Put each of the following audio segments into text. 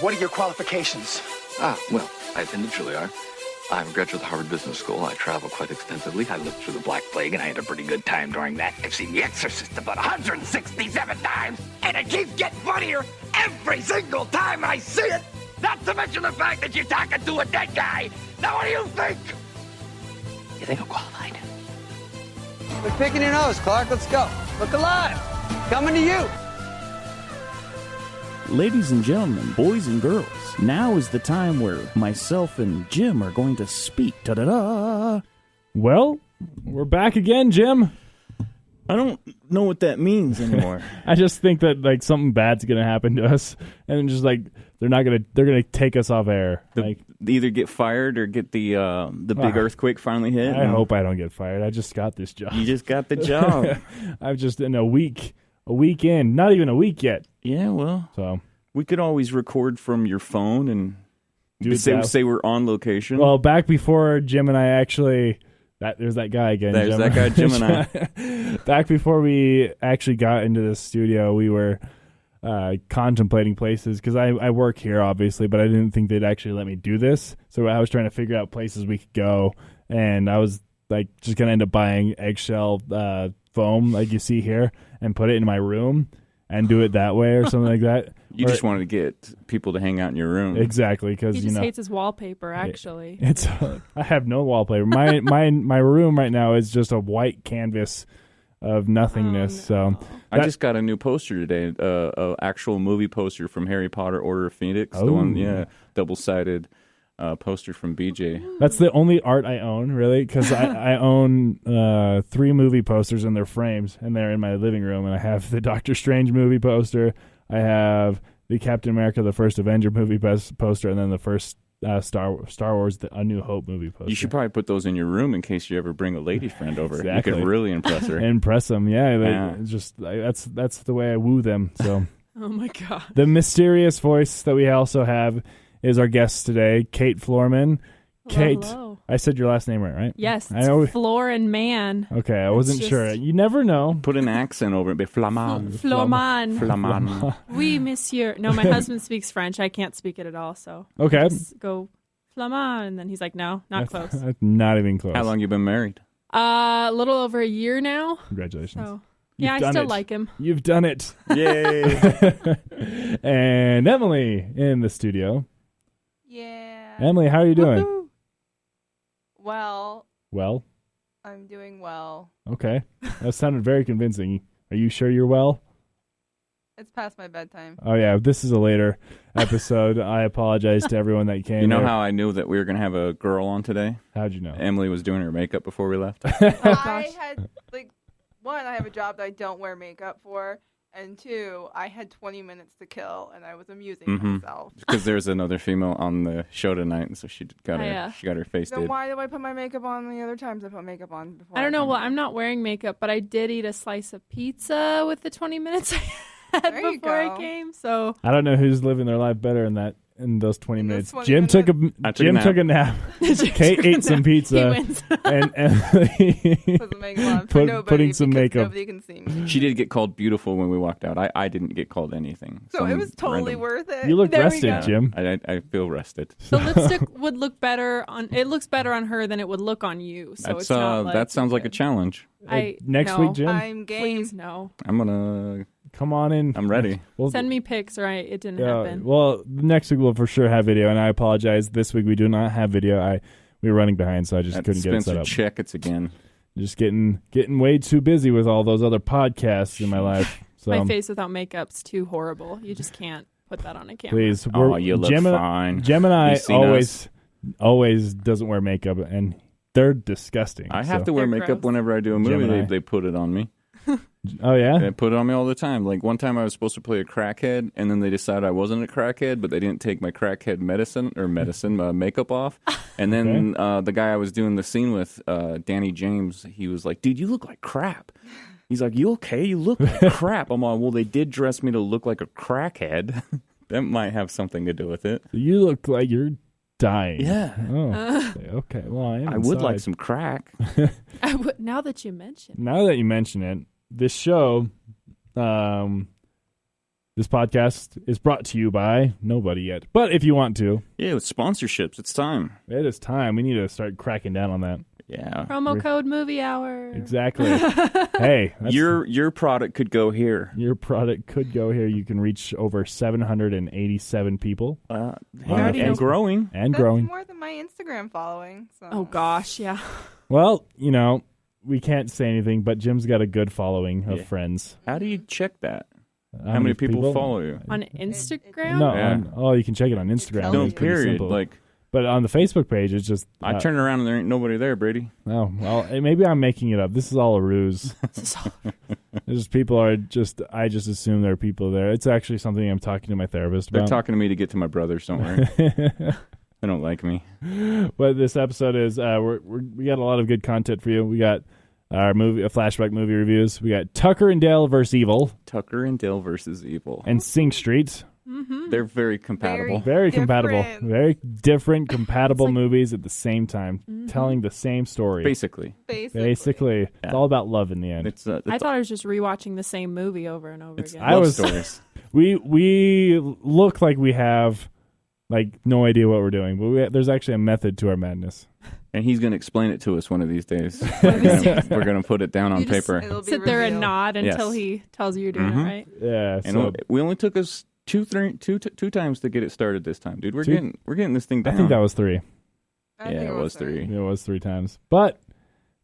What are your qualifications? Well, I attended Juilliard. I'm a graduate of Harvard Business School. I travel quite extensively. I lived through the Black Plague, and I had a pretty good time during that. I've seen The Exorcist about 167 times, and it keeps getting funnier every single time I see it. Not to mention the fact that you're talking to a dead guy. Now, what do you think? You think I'm qualified? Quit picking your nose, Clark. Let's go. Look alive. Coming to you. Ladies and gentlemen, boys and girls, now is the time where myself and Jim are going to speak. Ta-da-da! Well, we're back again, Jim. I don't know what that means anymore. I just think that like something bad's gonna happen to us, and just like they're gonna take us off air. They either get fired or get the big earthquake finally hit. I hope I don't get fired. I just got this job. You just got the job. I'm just in a week in, not even a week yet. Yeah, well, so we could always record from your phone and say we're on location. Well, back before Jim and I actually. There's that guy again. There's Jim. that guy, Jim and I. Back before we actually got into the studio, we were contemplating places because I work here, obviously, but I didn't think they'd actually let me do this. So I was trying to figure out places we could go, and I was like just gonna end up buying eggshell foam like you see here and put it in my room and do it that way or something like that. You just wanted to get people to hang out in your room. Exactly, because he just hates his wallpaper. Actually, I have no wallpaper. My room right now is just a white canvas of nothingness. Oh, no. So I just got a new poster today, a actual movie poster from Harry Potter: Order of Phoenix. Oh. The one, double-sided poster from BJ. That's the only art I own, really, because I own 3 movie posters in their frames, and they're in my living room. And I have the Doctor Strange movie poster. I have the Captain America: The First Avenger movie poster, and then the first Star Wars: A New Hope movie poster. You should probably put those in your room in case you ever bring a lady friend over. Exactly. You could really impress her. Impress them, yeah. Just that's the way I woo them. So. Oh my God. The mysterious voice that we also have is our guest today, Kate Florman. Kate, hello. I said your last name right? Yes, it's Floor and Man. Okay, I wasn't sure. You never know. Put an accent over it. Be Flamand. Florman. Flamand. Oui, monsieur. No, my husband speaks French. I can't speak it at all, so okay. Just go Flamand, and then he's like, no, not close. Not even close. How long you been married? A little over a year now. Congratulations. So, yeah, I still like him. You've done it. Yay. And Emily in the studio. Yeah. Emily, how are you doing? Woo-hoo. Well? I'm doing well. Okay. That sounded very convincing. Are you sure you're well? It's past my bedtime. Oh, yeah. This is a later episode. I apologize to everyone that came. You know how I knew that we were going to have a girl on today? How'd you know? Emily was doing her makeup before we left. I had, one, I have a job that I don't wear makeup for. And 2, I had 20 minutes to kill, and I was amusing myself. Because there's another female on the show tonight, and so she got her face So did. why do I put my makeup on the other times I put makeup on before? I don't know. Well, I'm not wearing makeup, but I did eat a slice of pizza with the 20 minutes I had before I came. So I don't know who's living their life better in those 20 minutes. 20 Jim minutes. took a nap. Kate ate some pizza. He wins. and Put the makeup on for nobody putting some because makeup. nobody can see me. She did get called beautiful when we walked out. I didn't get called anything. So it was totally worth it. You look There we rested, go. Jim. I feel rested. The lipstick would look better on. It looks better on her than it would look on you. So That's it's not like that sounds like a challenge. Next no. week, Jim. I'm game. Please no. I'm gonna. Come on in. I'm ready. Send me pics, or it didn't happen. Well, next week we'll for sure have video, and I apologize. This week we do not have video. We were running behind, so I just couldn't get it set up. Check it's again. Just getting way too busy with all those other podcasts in my life. So My face without makeup's too horrible. You just can't put that on a camera. please, You look fine. Jim and I You've seen always doesn't wear makeup, and they're disgusting. I have so. to wear They're makeup gross. whenever I do a movie. Gemini. They put it on me. Oh yeah. They put it on me all the time. Like one time I was supposed to play a crackhead, and then they decided I wasn't a crackhead, but they didn't take my crackhead makeup off. And then the guy I was doing the scene with, Danny James, he was like, "Dude, you look like crap." He's like, "You okay? You look like crap." I'm like, "Well, they did dress me to look like a crackhead. That might have something to do with it." You look like you're dying. Yeah. Oh. Okay. Well, I would like some crack. I would, now that you mention. Now that you mention it, this show, This podcast is brought to you by nobody yet. But if you want to. Yeah, with sponsorships, it's time. It is time. We need to start cracking down on that. Yeah. Promo code movie hour. Exactly. Hey. Your product could go here. Your product could go here. You can reach over 787 people. And growing. And That's growing. more than my Instagram following. So. Oh, gosh, yeah. Well, we can't say anything, but Jim's got a good following of friends. How do you check that? How many people follow you? On Instagram? No, you can check it on Instagram. No, It's pretty period. simple. But on the Facebook page, it's just... I turn around and there ain't nobody there, Brady. Oh, well, maybe I'm making it up. This is all a ruse. There's people I just assume there are people there. It's actually something I'm talking to my therapist about. They're talking to me to get to my brothers, don't worry. They don't like me. What this episode is, we got a lot of good content for you. We got our flashback movie reviews. We got Tucker and Dale versus Evil. Tucker and Dale versus Evil. And Sing Street. Mm-hmm. They're very compatible. Very compatible. Very different, compatible like, movies at the same time, telling the same story. Basically. It's all about love in the end. I thought I was just rewatching the same movie over and over again. Love stories. We look like we have no idea what we're doing, but there's actually a method to our madness. And he's going to explain it to us one of these days. We're going to put it down on paper. Sit there and nod until he tells you you're doing it right. Yeah. And we only took us two times to get it started this time, dude. We're getting this thing down. I think that was 3. It was 3. It was 3 times. But,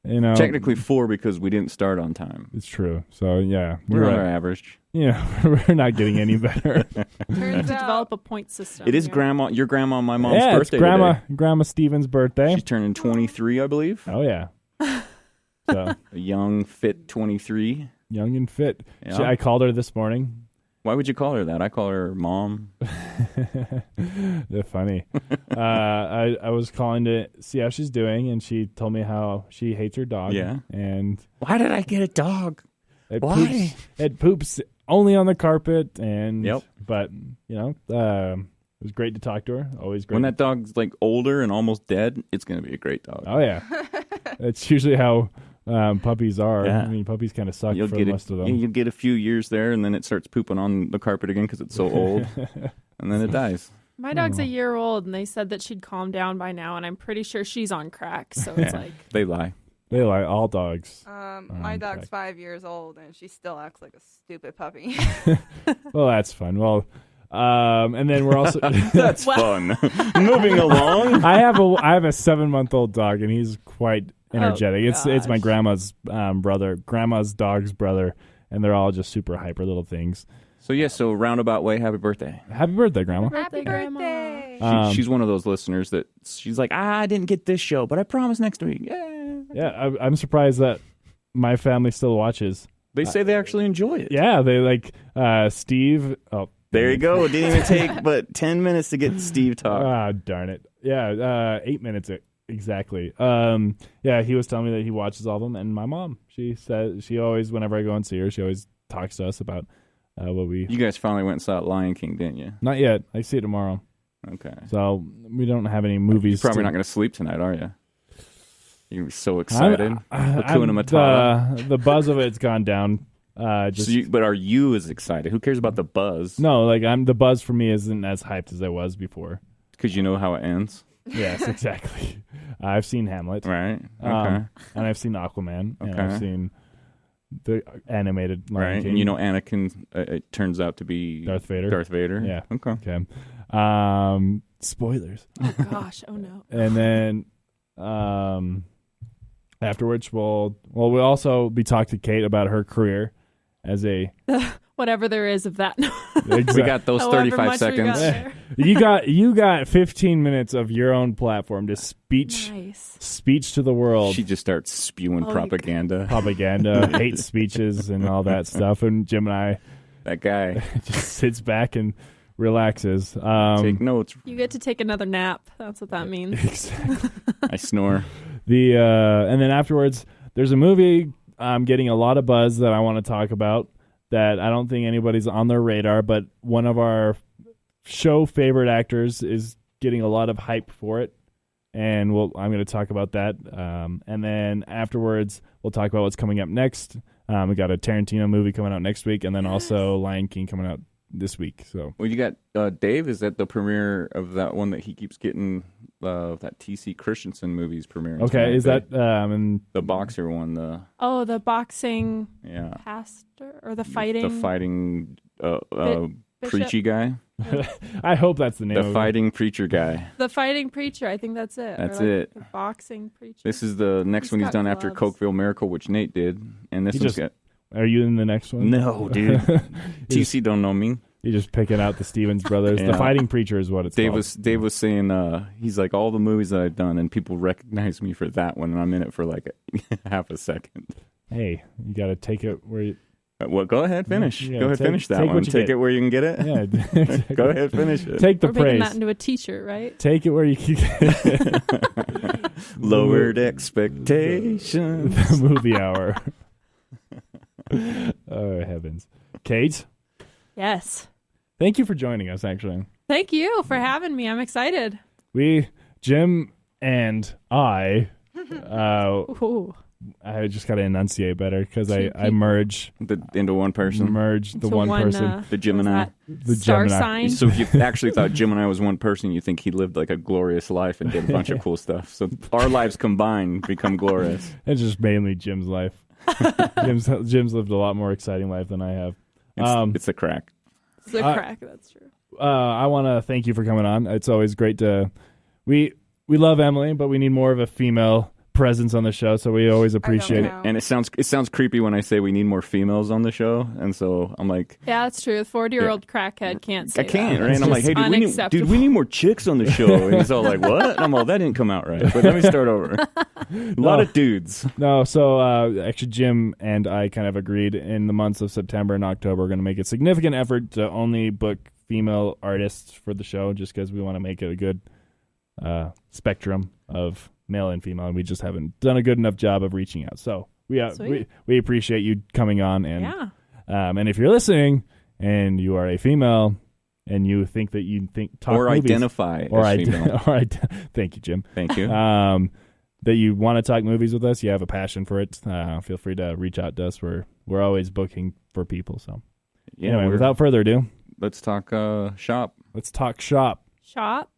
technically 4 because we didn't start on time. It's true. So, yeah. We're on our average. Yeah, we're not getting any better. Turns out develop a point system. It is your grandma, my mom's birthday it's today. Grandma Steven's birthday. She's turning 23, I believe. Oh, yeah. So a young, fit 23. Young and fit. Yeah. I called her this morning. Why would you call her that? I call her Mom. They're funny. I was calling to see how she's doing, and she told me how she hates her dog. Yeah. And why did I get a dog? Why? It poops only on the carpet, and Yep. But it was great to talk to her. Always great. When that dog's older and almost dead, it's going to be a great dog. Oh yeah, that's usually how puppies are. Yeah. I mean, puppies kind of suck for most of them. You get a few years there, and then it starts pooping on the carpet again because it's so old, and then it dies. My dog's a year old, and they said that she'd calm down by now, and I'm pretty sure she's on crack. So it's they lie. They lie. All dogs. My dog's 5 years old, and she still acts like a stupid puppy. Well, that's fun. Well, and then we're also that's fun. Moving along. I have a 7-month-old dog, and he's quite energetic. It's my grandma's brother, grandma's dog's brother, and they're all just super hyper little things. So roundabout way, happy birthday. Happy birthday, Grandma. Happy birthday. She's one of those listeners that she's like, I didn't get this show, but I promise next week. Yeah, I'm surprised that my family still watches. They say they actually enjoy it. Yeah, they like Steve. Oh, there you go. It didn't even take but 10 minutes to get Steve talk. Ah, darn it. Yeah, 8 minutes exactly. Yeah, he was telling me that he watches all of them, and my mom, she says she always, whenever I go and see her, she always talks to us about what we. You guys finally went and saw Lion King, didn't you? Not yet. I see it tomorrow. Okay. So we don't have any movies. You're probably not going to sleep tonight, are you? You're going to be so excited. Hakuna Matata. The buzz of it's gone down. But are you as excited? Who cares about the buzz? No, the buzz for me isn't as hyped as I was before. Because you know how it ends? Yes, exactly. I've seen Hamlet. Right. Okay. And I've seen Aquaman. Okay. And I've seen the animated Lion King. And you know Anakin, it turns out to be Darth Vader. Darth Vader. Yeah. Okay. Spoilers. Oh, gosh. Oh, no. And then afterwards, we'll also be talking to Kate about her career as a... Whatever there is of that. We got those 35 seconds. You got 15 minutes of your own platform to speech to the world. She just starts spewing propaganda, hate speeches, and all that stuff. And Jim and I, that guy, just sits back and relaxes. Take notes. You get to take another nap. That's what that means. Exactly. I snore. And then afterwards, there's a movie I'm getting a lot of buzz that I want to talk about. That I don't think anybody's on their radar, but one of our show favorite actors is getting a lot of hype for it, and I'm going to talk about that. And then afterwards, we'll talk about what's coming up next. We got a Tarantino movie coming out next week, and then also Lion King coming out this week. So Well, you got Dave. Is that the premiere of that one that he keeps getting? That T.C. Christensen movie's premiering. okay, tonight, is that the boxer one? The boxing Yeah, pastor or the fighting? the fighting preachy guy. I hope that's the name. The fighting preacher guy. The fighting preacher. I think that's it. That's Or like it. The boxing preacher. This is the next one he's got done after gloves. Cokeville Miracle, which Nate did, and this He one's just- got. Are you in the next one? No, dude. TC don't know me. You're just picking out the Stevens brothers. Yeah. The fighting preacher is what it's Dave called. Dave was saying he's like all the movies that I've done, and people recognize me for that one, and I'm in it for like half a second. Hey, you got to take it where you. Well, go ahead, finish. Yeah, go ahead, finish that take one. what you Take get. it where you can get it. Yeah, Go ahead, finish it. Take the We're making praise. that into a T-shirt, right? Take it where you can get Lowered expectations. the movie hour. Oh heavens, Kate! Yes. Thank you for joining us. Actually, Thank you for having me. I'm excited. Jim and I. Ooh. I just got to enunciate better because Two I merge Into one person. the To one person. The Gemini. The Star Gemini. sign. So if you actually thought Gemini was one person, you think he lived like a glorious life and did a bunch of cool stuff. So our lives combined become glorious. It's just mainly Jim's life. Jim's lived a lot more exciting life than I have. It's a crack. It's a crack. That's true. I want to thank you for coming on. It's always great to. We love Emily, but we need more of a female presence on the show, so we always appreciate it. And it sounds creepy when I say we need more females on the show, and so I'm like, Yeah, that's true. The 40-year-old crackhead can't say I can't, that. right? And I'm like, hey, dude, we need more chicks on the show. And he's all like, what? And I'm all, that didn't come out right. But let me start over. A lot of dudes. No, so actually Jim and I kind of agreed in the months of September and October we're going to make a significant effort to only book female artists for the show just because we want to make it a good spectrum of male and female, and we just haven't done a good enough job of reaching out. So we appreciate you coming on, and and if you're listening and you are a female and you think that you talk or movies, identify as female. Thank you, Jim. Thank you. That you want to talk movies with us, you have a passion for it, feel free to reach out to us. We're always booking for people. So anyway, without further ado, let's talk shop. Let's talk shop.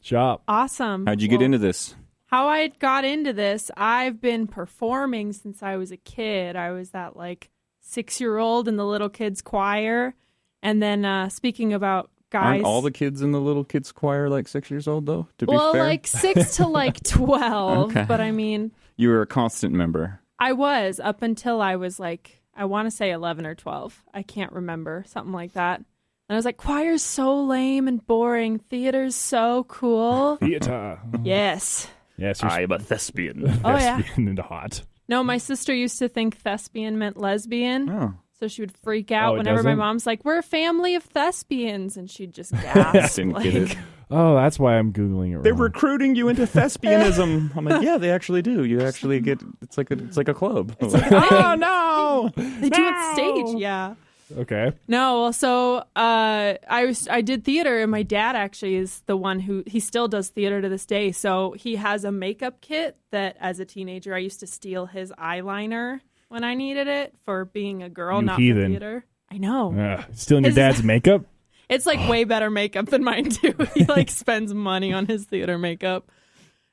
Shop. Awesome. How'd you get into this? How I got into this, I've been performing since I was a kid. I was that 6-year-old in the little kids choir. And then speaking about guys. Aren't all the kids in the little kids choir 6 years old though? To be fair, 6 to 12. Okay. But I mean, you were a constant member. I was up until I was I want to say 11 or 12. I can't remember, something like that. And I was like, choir's so lame and boring. Theater's so cool. Theater. Yes. Yes, I'm a thespian. Oh, yeah. thespian and hot. No, my sister used to think thespian meant lesbian. Oh. So she would freak out it whenever my doesn't? mom's like, we're a family of thespians. And she'd just gasp. Didn't get it. Oh, that's why I'm Googling it wrong. They're recruiting you into thespianism. I'm like, yeah, they actually do. You actually get it's like a club. Oh no! They do it stage, yeah. Okay. No, well, so I did theater, and my dad actually is the one he still does theater to this day. So he has a makeup kit that, as a teenager, I used to steal his eyeliner when I needed it for being a girl, You not heathen. for theater. I know. Stealing your dad's makeup? It's way better makeup than mine too. He spends money on his theater makeup.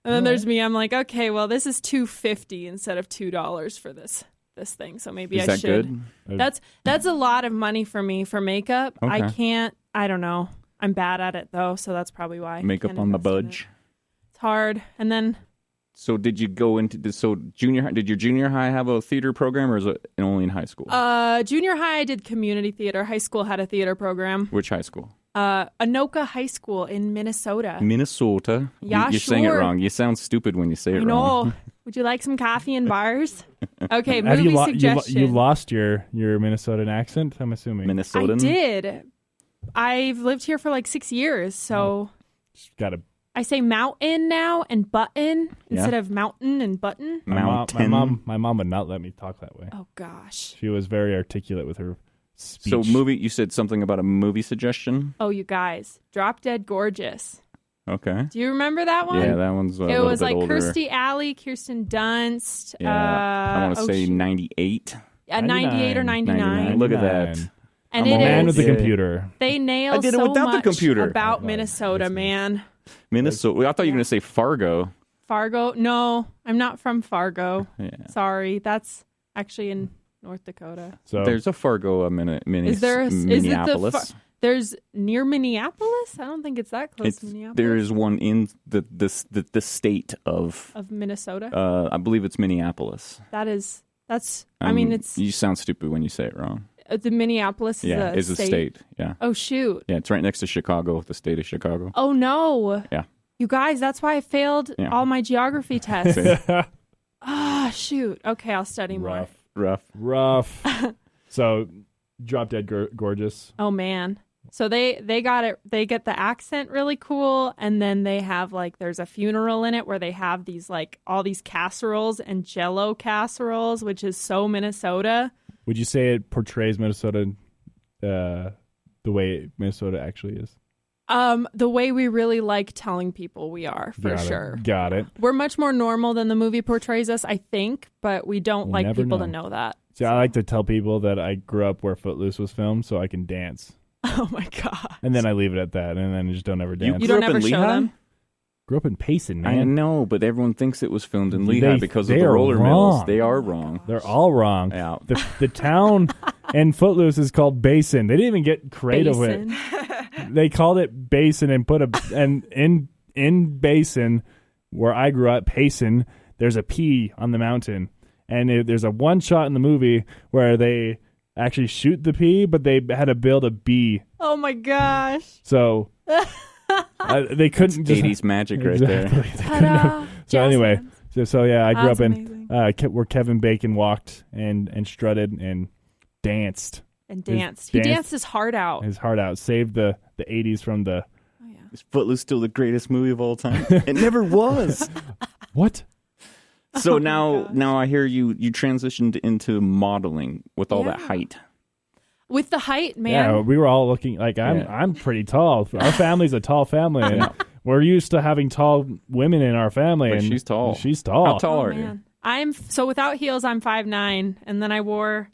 And then there's me. I'm like, okay, well, this is $2.50 instead of $2 for this thing. So maybe Is I that should. good? That's a lot of money for me for makeup. Okay. I don't know. I'm bad at it though, so that's probably why. I Makeup can't on the invest in it. budge. It's hard. And then So did you go into this? So junior high? Did your junior high have a theater program, or is it only in high school? junior high I did community theater. High school had a theater program. Which high school? Anoka High School in Minnesota. Minnesota. Yeah, you're saying it sure. wrong. You sound stupid when you say it I know. wrong. Would you like some coffee and bars? Okay, Have movie suggestion. you lost your Minnesotan accent, I'm assuming. Minnesotan. I did. I've lived here for 6 years, so Got to. I say mountain now and button instead of mountain and button. Mountain. My mom would not let me talk that way. Oh gosh. She was very articulate with her speech. So you said something about a movie suggestion? Oh, you guys, Drop Dead Gorgeous. Okay. Do you remember that one? Yeah, that one's a It little was bit older. Kirstie Alley, Kirsten Dunst. Yeah, I want to say 98. 98 or 99. Look at that. And I'm it all- Man is. with the Yeah. computer. They nail I did it so without the much computer. about Okay, Minnesota, that's me. man. Minnesota. I thought you were going to say Fargo. Fargo? No, I'm not from Fargo. Yeah. Sorry, that's actually in North Dakota. So There's a Fargo, Is there? Minneapolis. Is it there's near Minneapolis? I don't think it's that close to Minneapolis. There is one in the state of. Minnesota. I believe it's Minneapolis. That's. I mean, it's You sound stupid when you say it wrong. the Minneapolis is Yeah, a it's a state. Yeah. Oh shoot. Yeah, it's right next to Chicago, the state of Chicago. Oh no. Yeah. You guys, that's why I failed Yeah. all my geography tests. Same. Ah, shoot. Okay, I'll study more. Rough. So Drop Dead Gorgeous. Oh man. So they got it. They get the accent really cool, and then they have like there's a funeral in it where they have these like all these casseroles and Jello casseroles, which is so Minnesota. Would you say it portrays Minnesota the way Minnesota actually is? The way we really like telling people we are, for Got it. sure. Got it. We're much more normal than the movie portrays us, I think, but we don't You like never people know. to know that. See, I like to tell people that I grew up where Footloose was filmed so I can dance. Oh my god. And then I leave it at that, and then I just don't ever dance. You don't grew up ever in show Lehigh? them? Grew up in Payson, I man. know, but everyone thinks it was filmed in Lehigh They- because of they the are roller wrong. mills. They are wrong. They're all wrong. Yeah. The town in Footloose is called Basin. They didn't even get creative with it. Basin. They called it Basin and put in Basin, where I grew up, Payson, there's a P on the mountain. And there's a one shot in the movie where they actually shoot the P, but they had to build a B. Oh my gosh. So they couldn't just 80s magic right Exactly. there. Ta-da. So Jazz anyway, hands. so yeah, I grew That's up amazing. in where Kevin Bacon walked and strutted and danced And danced. He danced- danced his heart out. his heart out, saved the 80s from the Oh, yeah. Is Footloose still the greatest movie of all time? It never was. what? So Oh my gosh. now I hear you transitioned into modeling with all that Yeah. height. With the height, man. Yeah, we were all looking like I'm Yeah. I'm pretty tall. Our family's a tall family, and we're used to having tall women in our family. But and she's tall. She's tall. How tall Oh, are you? man. So without heels, I'm 5'9", and then I wore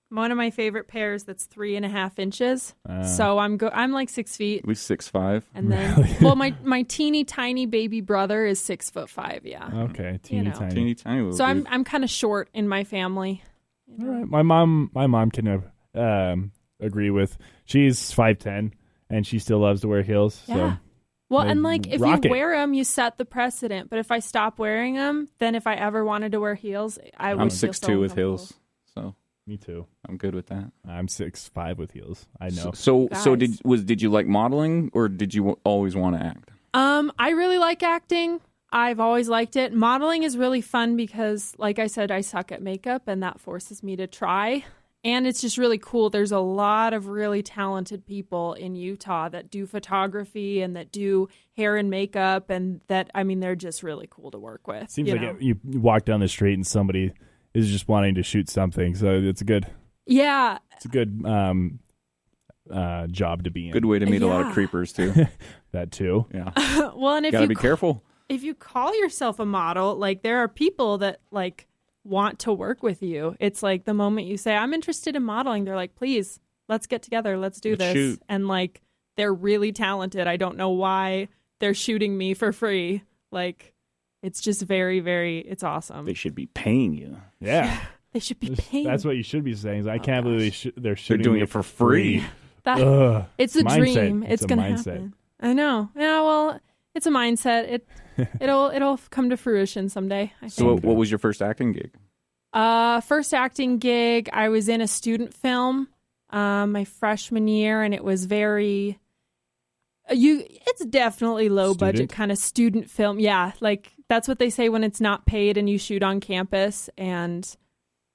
one of my favorite pairs that's 3.5 inches. So I'm like 6 feet. We 6'5". And then, well, my teeny tiny baby brother is 6'5". Yeah. Okay, teeny know. tiny. Teeny tiny. little So dude. I'm kind of short in my family. All right. My mom can agree with. She's 5'10", and she still loves to wear heels. Yeah. So Well, They and like if rock you it. wear them, you set the precedent. But if I stop wearing them, then if I ever wanted to wear heels, I would I'm feel 6'2" so with uncomfortable. heels, so me too. I'm good with that. I'm 6'5" with heels. I know. So Guys. did you like modeling or did you always want to act? I really like acting. I've always liked it. Modeling is really fun because, like I said, I suck at makeup, and that forces me to try. And it's just really cool. There's a lot of really talented people in Utah that do photography and that do hair and makeup, and that, I mean, they're just really cool to work with. Seems you like know? you walk down the street and somebody is just wanting to shoot something. So it's a good Yeah. job to be in. Good way to meet a lot Yeah. of creepers too. That too. Yeah, Well, and if gotta you be careful. if you call yourself a model, like there are people that like want to work with you. It's like the moment you say, I'm interested in modeling, they're like, please, let's get together. Let's do Let's this. shoot. And like, they're really talented. I don't know why they're shooting me for free. Like, it's just very, very, it's awesome. They should be paying you. Yeah. They should be paying. That's what you should be saying. Is I can't believe they're They're shooting doing me it for free. That, Ugh. it's a Mindset. dream. It's It's a going to mindset. happen. I know. Yeah, well, it's a mindset. It'll come to fruition someday, I think. So what was your first acting gig? First acting gig, I was in a student film my freshman year, and it was very it's definitely low budget Student? kind of student film. Yeah, like that's what they say when it's not paid and you shoot on campus, and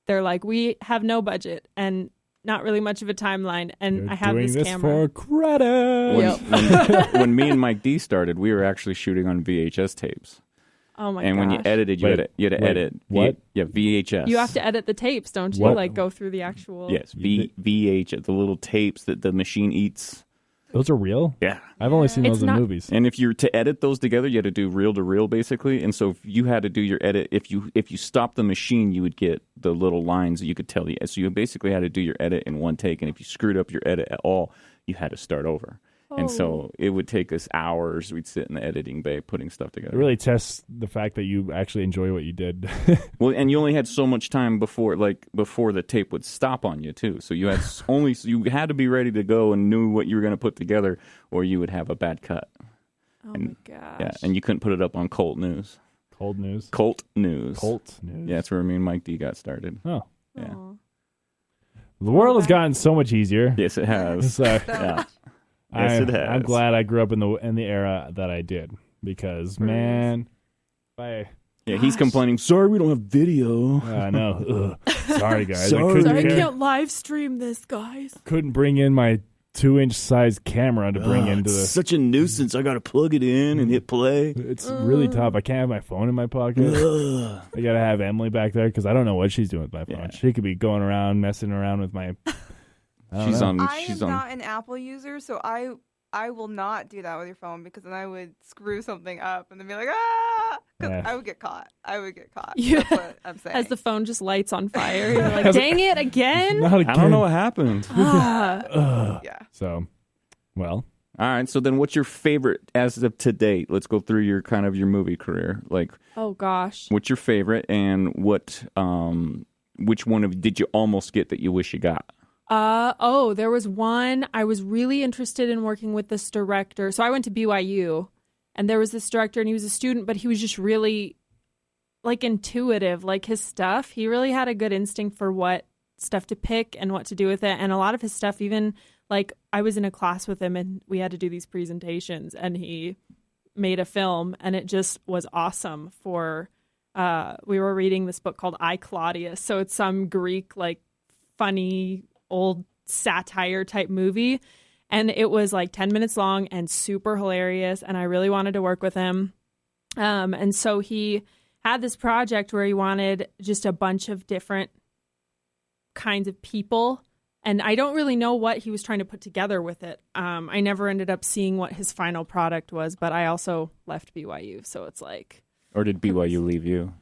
they're like, we have no budget and not really much of a timeline, and You're I have doing this camera. for credit. Yep. When me and Mike D started, we were actually shooting on VHS tapes. Oh my And gosh. when you edited, you Wait, had to wait, edit. what? VHS. You have to edit the tapes, don't you? What? Like go through the actual. Yes, VHS, the little tapes that the machine eats. Those are real? Yeah. I've only seen It's those in not- movies. And if you're to edit those together, you had to do reel to reel basically. And so if you had to do your edit, if you stopped the machine, you would get the little lines that you could tell. So you basically had to do your edit in one take. And if you screwed up your edit at all, you had to start over. And so it would take us hours. We'd sit in the editing bay putting stuff together. It really tests the fact that you actually enjoy what you did. Well, and you only had so much time before the tape would stop on you too. So you had you had to be ready to go and knew what you were going to put together, or you would have a bad cut. Oh my gosh. Yeah, and you couldn't put it up on Colt News. Cold news. Colt News. Colt news. Yeah, that's where me and Mike D got started. Oh. Yeah. Aw. The world has gotten so much easier. Yes, it has. So, Yeah. Yes, it has. I'm glad I grew up in the era that I did because, man, Yeah, he's complaining. Sorry, we don't have video. I know. Ugh. Sorry, guys. Sorry. Sorry, I can't live stream this, guys. Couldn't bring in my 2-inch size camera to bring into It's the. such a nuisance. I got to plug it in and hit play. It's really tough. I can't have my phone in my pocket. I gotta have Emily back there because I don't know what she's doing with my phone. Yeah. She could be going around messing around with my. She's on. I She's am on. not an Apple user, so I will not do that with your phone because then I would screw something up and then be like, ah, because Yeah. I would get caught. Yeah. That's what I'm saying. As the phone just lights on fire, you're like, dang it, again? Not I again. don't know what happened. Ah. Yeah. So, well, All right. So then, what's your favorite as of to date? Let's go through your movie career. Like, Oh gosh. what's your favorite, and which one did you almost get that you wish you got? There was one. I was really interested in working with this director. So I went to BYU, and there was this director, and he was a student, but he was just really like intuitive, like his stuff. He really had a good instinct for what stuff to pick and what to do with it. And a lot of his stuff, even like I was in a class with him and we had to do these presentations, and he made a film, and it just was awesome for, we were reading this book called I, Claudius. So it's some Greek, like funny old satire type movie. And it was like 10 minutes long and super hilarious. And I really wanted to work with him. And so he had this project where he wanted just a bunch of different kinds of people. And I don't really know what he was trying to put together with it. I never ended up seeing what his final product was, but I also left BYU. So it's like, Or did BYU leave you?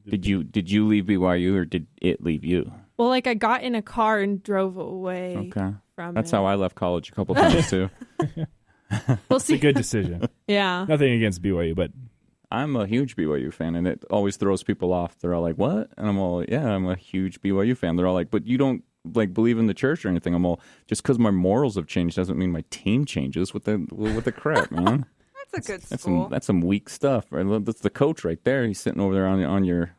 Did you leave BYU, or did it leave you? well, like I got in a car and drove away Okay. from That's it. how I left college a couple times too. We'll it's a see. good decision. Yeah. Nothing against BYU, but I'm a huge BYU fan, and it always throws people off. They're all like, "What?" And I'm all, "Yeah, I'm a huge BYU fan." They're all like, "But you don't like believe in the church or anything?" I'm all, "Just because my morals have changed doesn't mean my team changes." With the crap, man. That's a good That's school. that's some weak stuff. Right? That's the coach right there. He's sitting over there on your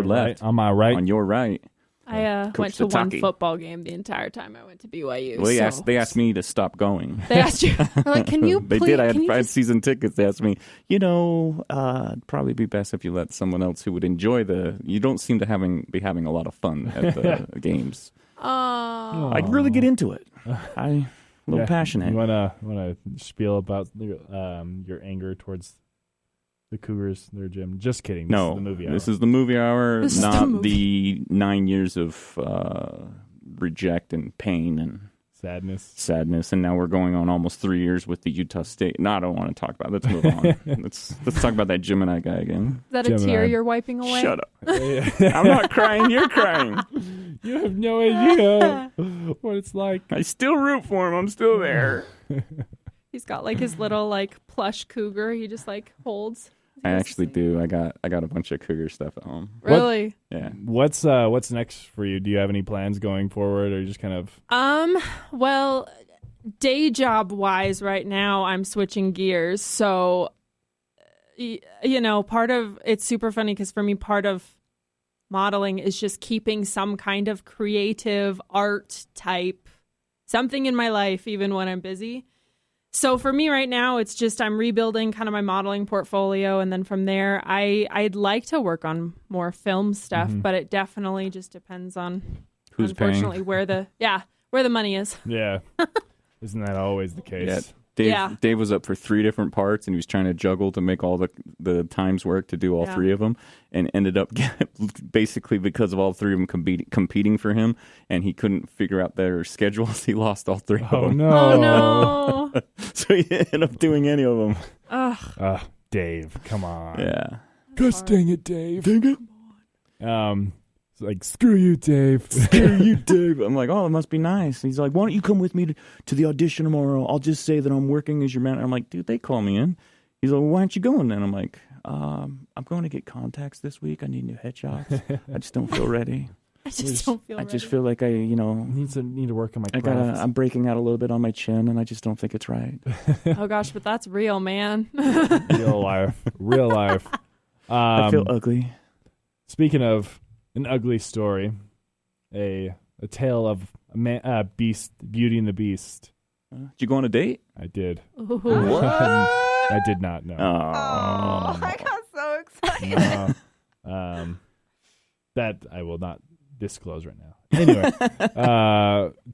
left, on my right. on your right. I Coach went to one Satake. football game the entire time I went to BYU. Well, so. they asked me to stop going. They asked you. They're like, can you They please? did. I can you had just- season tickets. They asked me, it'd probably be best if you let someone else who would enjoy You don't seem to be having a lot of fun at the games. Oh. I'd really get into it. A little Yeah. passionate. You wanna spiel about your anger towards the Cougars, their gym? Just kidding. This is the movie hour. This is the movie hour, This is the not movie. the 9 years of reject and pain and sadness. And now we're going on almost 3 years with the Utah State. No, I don't want to talk about it. Let's move on. let's talk about that Gemini guy again. Is that a Gemini. tear you're wiping away? Shut up. I'm not crying. You're crying. You have no idea what it's like. I still root for him. I'm still there. He's got like his little like plush cougar. He just like holds. I actually do. I got a bunch of Cougar stuff at home. Really? Yeah. What's next for you? Do you have any plans going forward, or you just kind of? Well, day job wise, right now I'm switching gears. So, part of it's super funny because for me, part of modeling is just keeping some kind of creative art type something in my life, even when I'm busy. So for me right now, it's just I'm rebuilding kind of my modeling portfolio. And then from there, I'd like to work on more film stuff, but it definitely just depends on, Who's unfortunately, paying? where the money is. Yeah. Isn't that always the case? Yeah. Dave was up for 3 different parts, and he was trying to juggle to make all the times work to do all 3 of them, and ended up basically because of all 3 of them competing for him, and he couldn't figure out their schedules. He lost all 3 of them. No. Oh no. So he ended up doing any of them. Ugh. Dave, come on. Yeah. Gosh dang it, Dave. Dang it. It's like, screw you, Dave. Screw you, Dave. I'm like, oh, it must be nice. And he's like, why don't you come with me to the audition tomorrow? I'll just say that I'm working as your manager. I'm like, dude, they call me in. He's like, well, why aren't you going then? I'm like, I'm going to get contacts this week. I need new headshots. I just don't feel ready. I just don't feel ready. I just feel like I need to work on my craft. I'm breaking out a little bit on my chin, and I just don't think it's right. Oh gosh, but that's real, man. Real life. I feel ugly. Speaking of an ugly story, a tale of Beauty and the Beast. Did you go on a date? I did. What? I did not know. Oh, I got so excited. That I will not disclose right now. Anyway,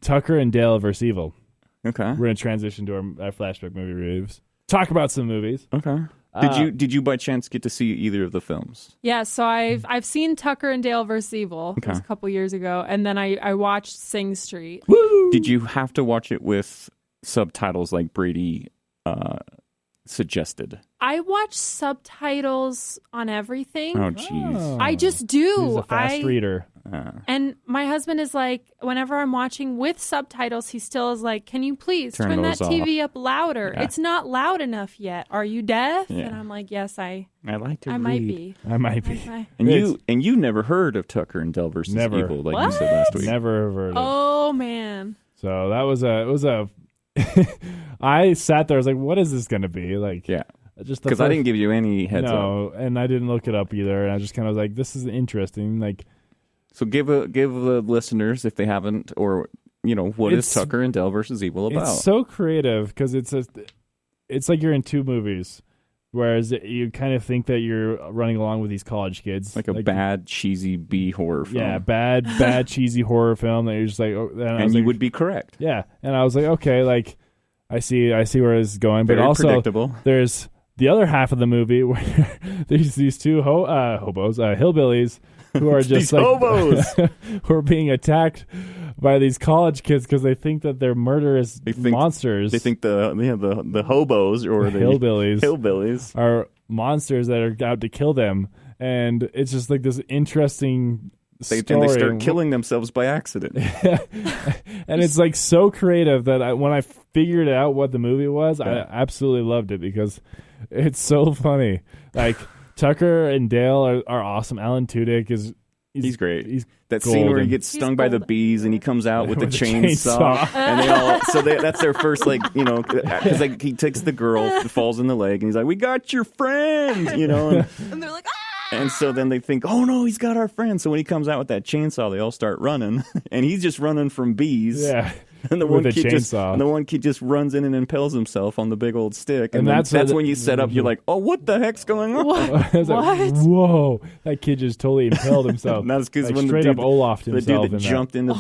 Tucker and Dale versus Evil. Okay. We're going to transition to our flashback movie reviews. Talk about some movies. Okay. Did you by chance get to see either of the films? Yeah, so I've seen Tucker and Dale vs. Evil. It was a couple years ago, and then I watched Sing Street. Woo! Did you have to watch it with subtitles like Brady suggested? I watch subtitles on everything. Oh, jeez. I just do. He's a fast reader. And my husband is like, whenever I'm watching with subtitles, he still is like, can you please turn that TV up louder? Yeah. It's not loud enough yet. Are you deaf? Yeah. And I'm like, yes, I like to I read. might be. I might be. And you never heard of Tucker and Dale versus Evil, like you said last week. Never heard of it. Oh, man. So that was I sat there, I was like, what is this going to be? Like, yeah. Because I didn't give you any heads up. No, and I didn't look it up either. And I just kind of was like, this is interesting. Like, so give the listeners, if they haven't, or what is Tucker and Dale versus Evil about? It's so creative because it's like you're in 2 movies, whereas you kind of think that you're running along with these college kids, like a bad cheesy B horror film. Yeah, bad cheesy horror film that you're just like, oh, and you would be correct. Yeah, and I was like, okay, like I see where it's going, but very also predictable. There's the other half of the movie where there's these 2 hillbillies. Who are just like hobos who are being attacked by these college kids because they think that they're murderous monsters. They think the hobos or the hillbillies are monsters that are out to kill them, and it's just like this interesting story. And they start killing themselves by accident. And it's like so creative that when I figured out what the movie was, I absolutely loved it because it's so funny. Like. Tucker and Dale are awesome. Alan Tudyk he's great. He's that golden. Scene where he gets stung by the bees and he comes out with the chainsaw. And that's their first because he takes the girl, falls in the leg, and he's like, "We got your friend," and they're like, "Ah!" And so then they think, "Oh no, he's got our friend." So when he comes out with that chainsaw, they all start running, and he's just running from bees. Yeah. And the one kid just runs in and impales himself on the big old stick, and that's when you set up. You're like, "Oh, what the heck's going on?" What? Like, whoa! That kid just totally impaled himself. That's because when straight up Olaf'd himself. The dude that jumped into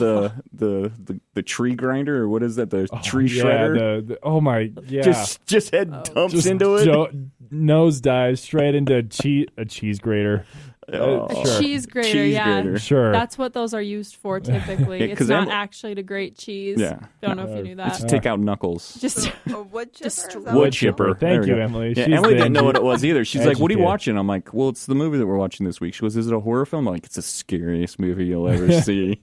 the tree grinder, or what is that? The tree shredder. Oh my! Yeah. Just head dumps into it. Nose dives straight into a cheese grater. A cheese grater, Sure. That's what those are used for typically. It's not actually to grate cheese. Yeah. Don't know if you knew that. It's to take out knuckles. Just a wood chipper. Wood chipper. Thank you, Emily. Yeah, Emily didn't know what it was either. She's like, "What are you watching?" I'm like, "Well, it's the movie that we're watching this week." She goes, "Is it a horror film?" I'm like, "It's the scariest movie you'll ever see."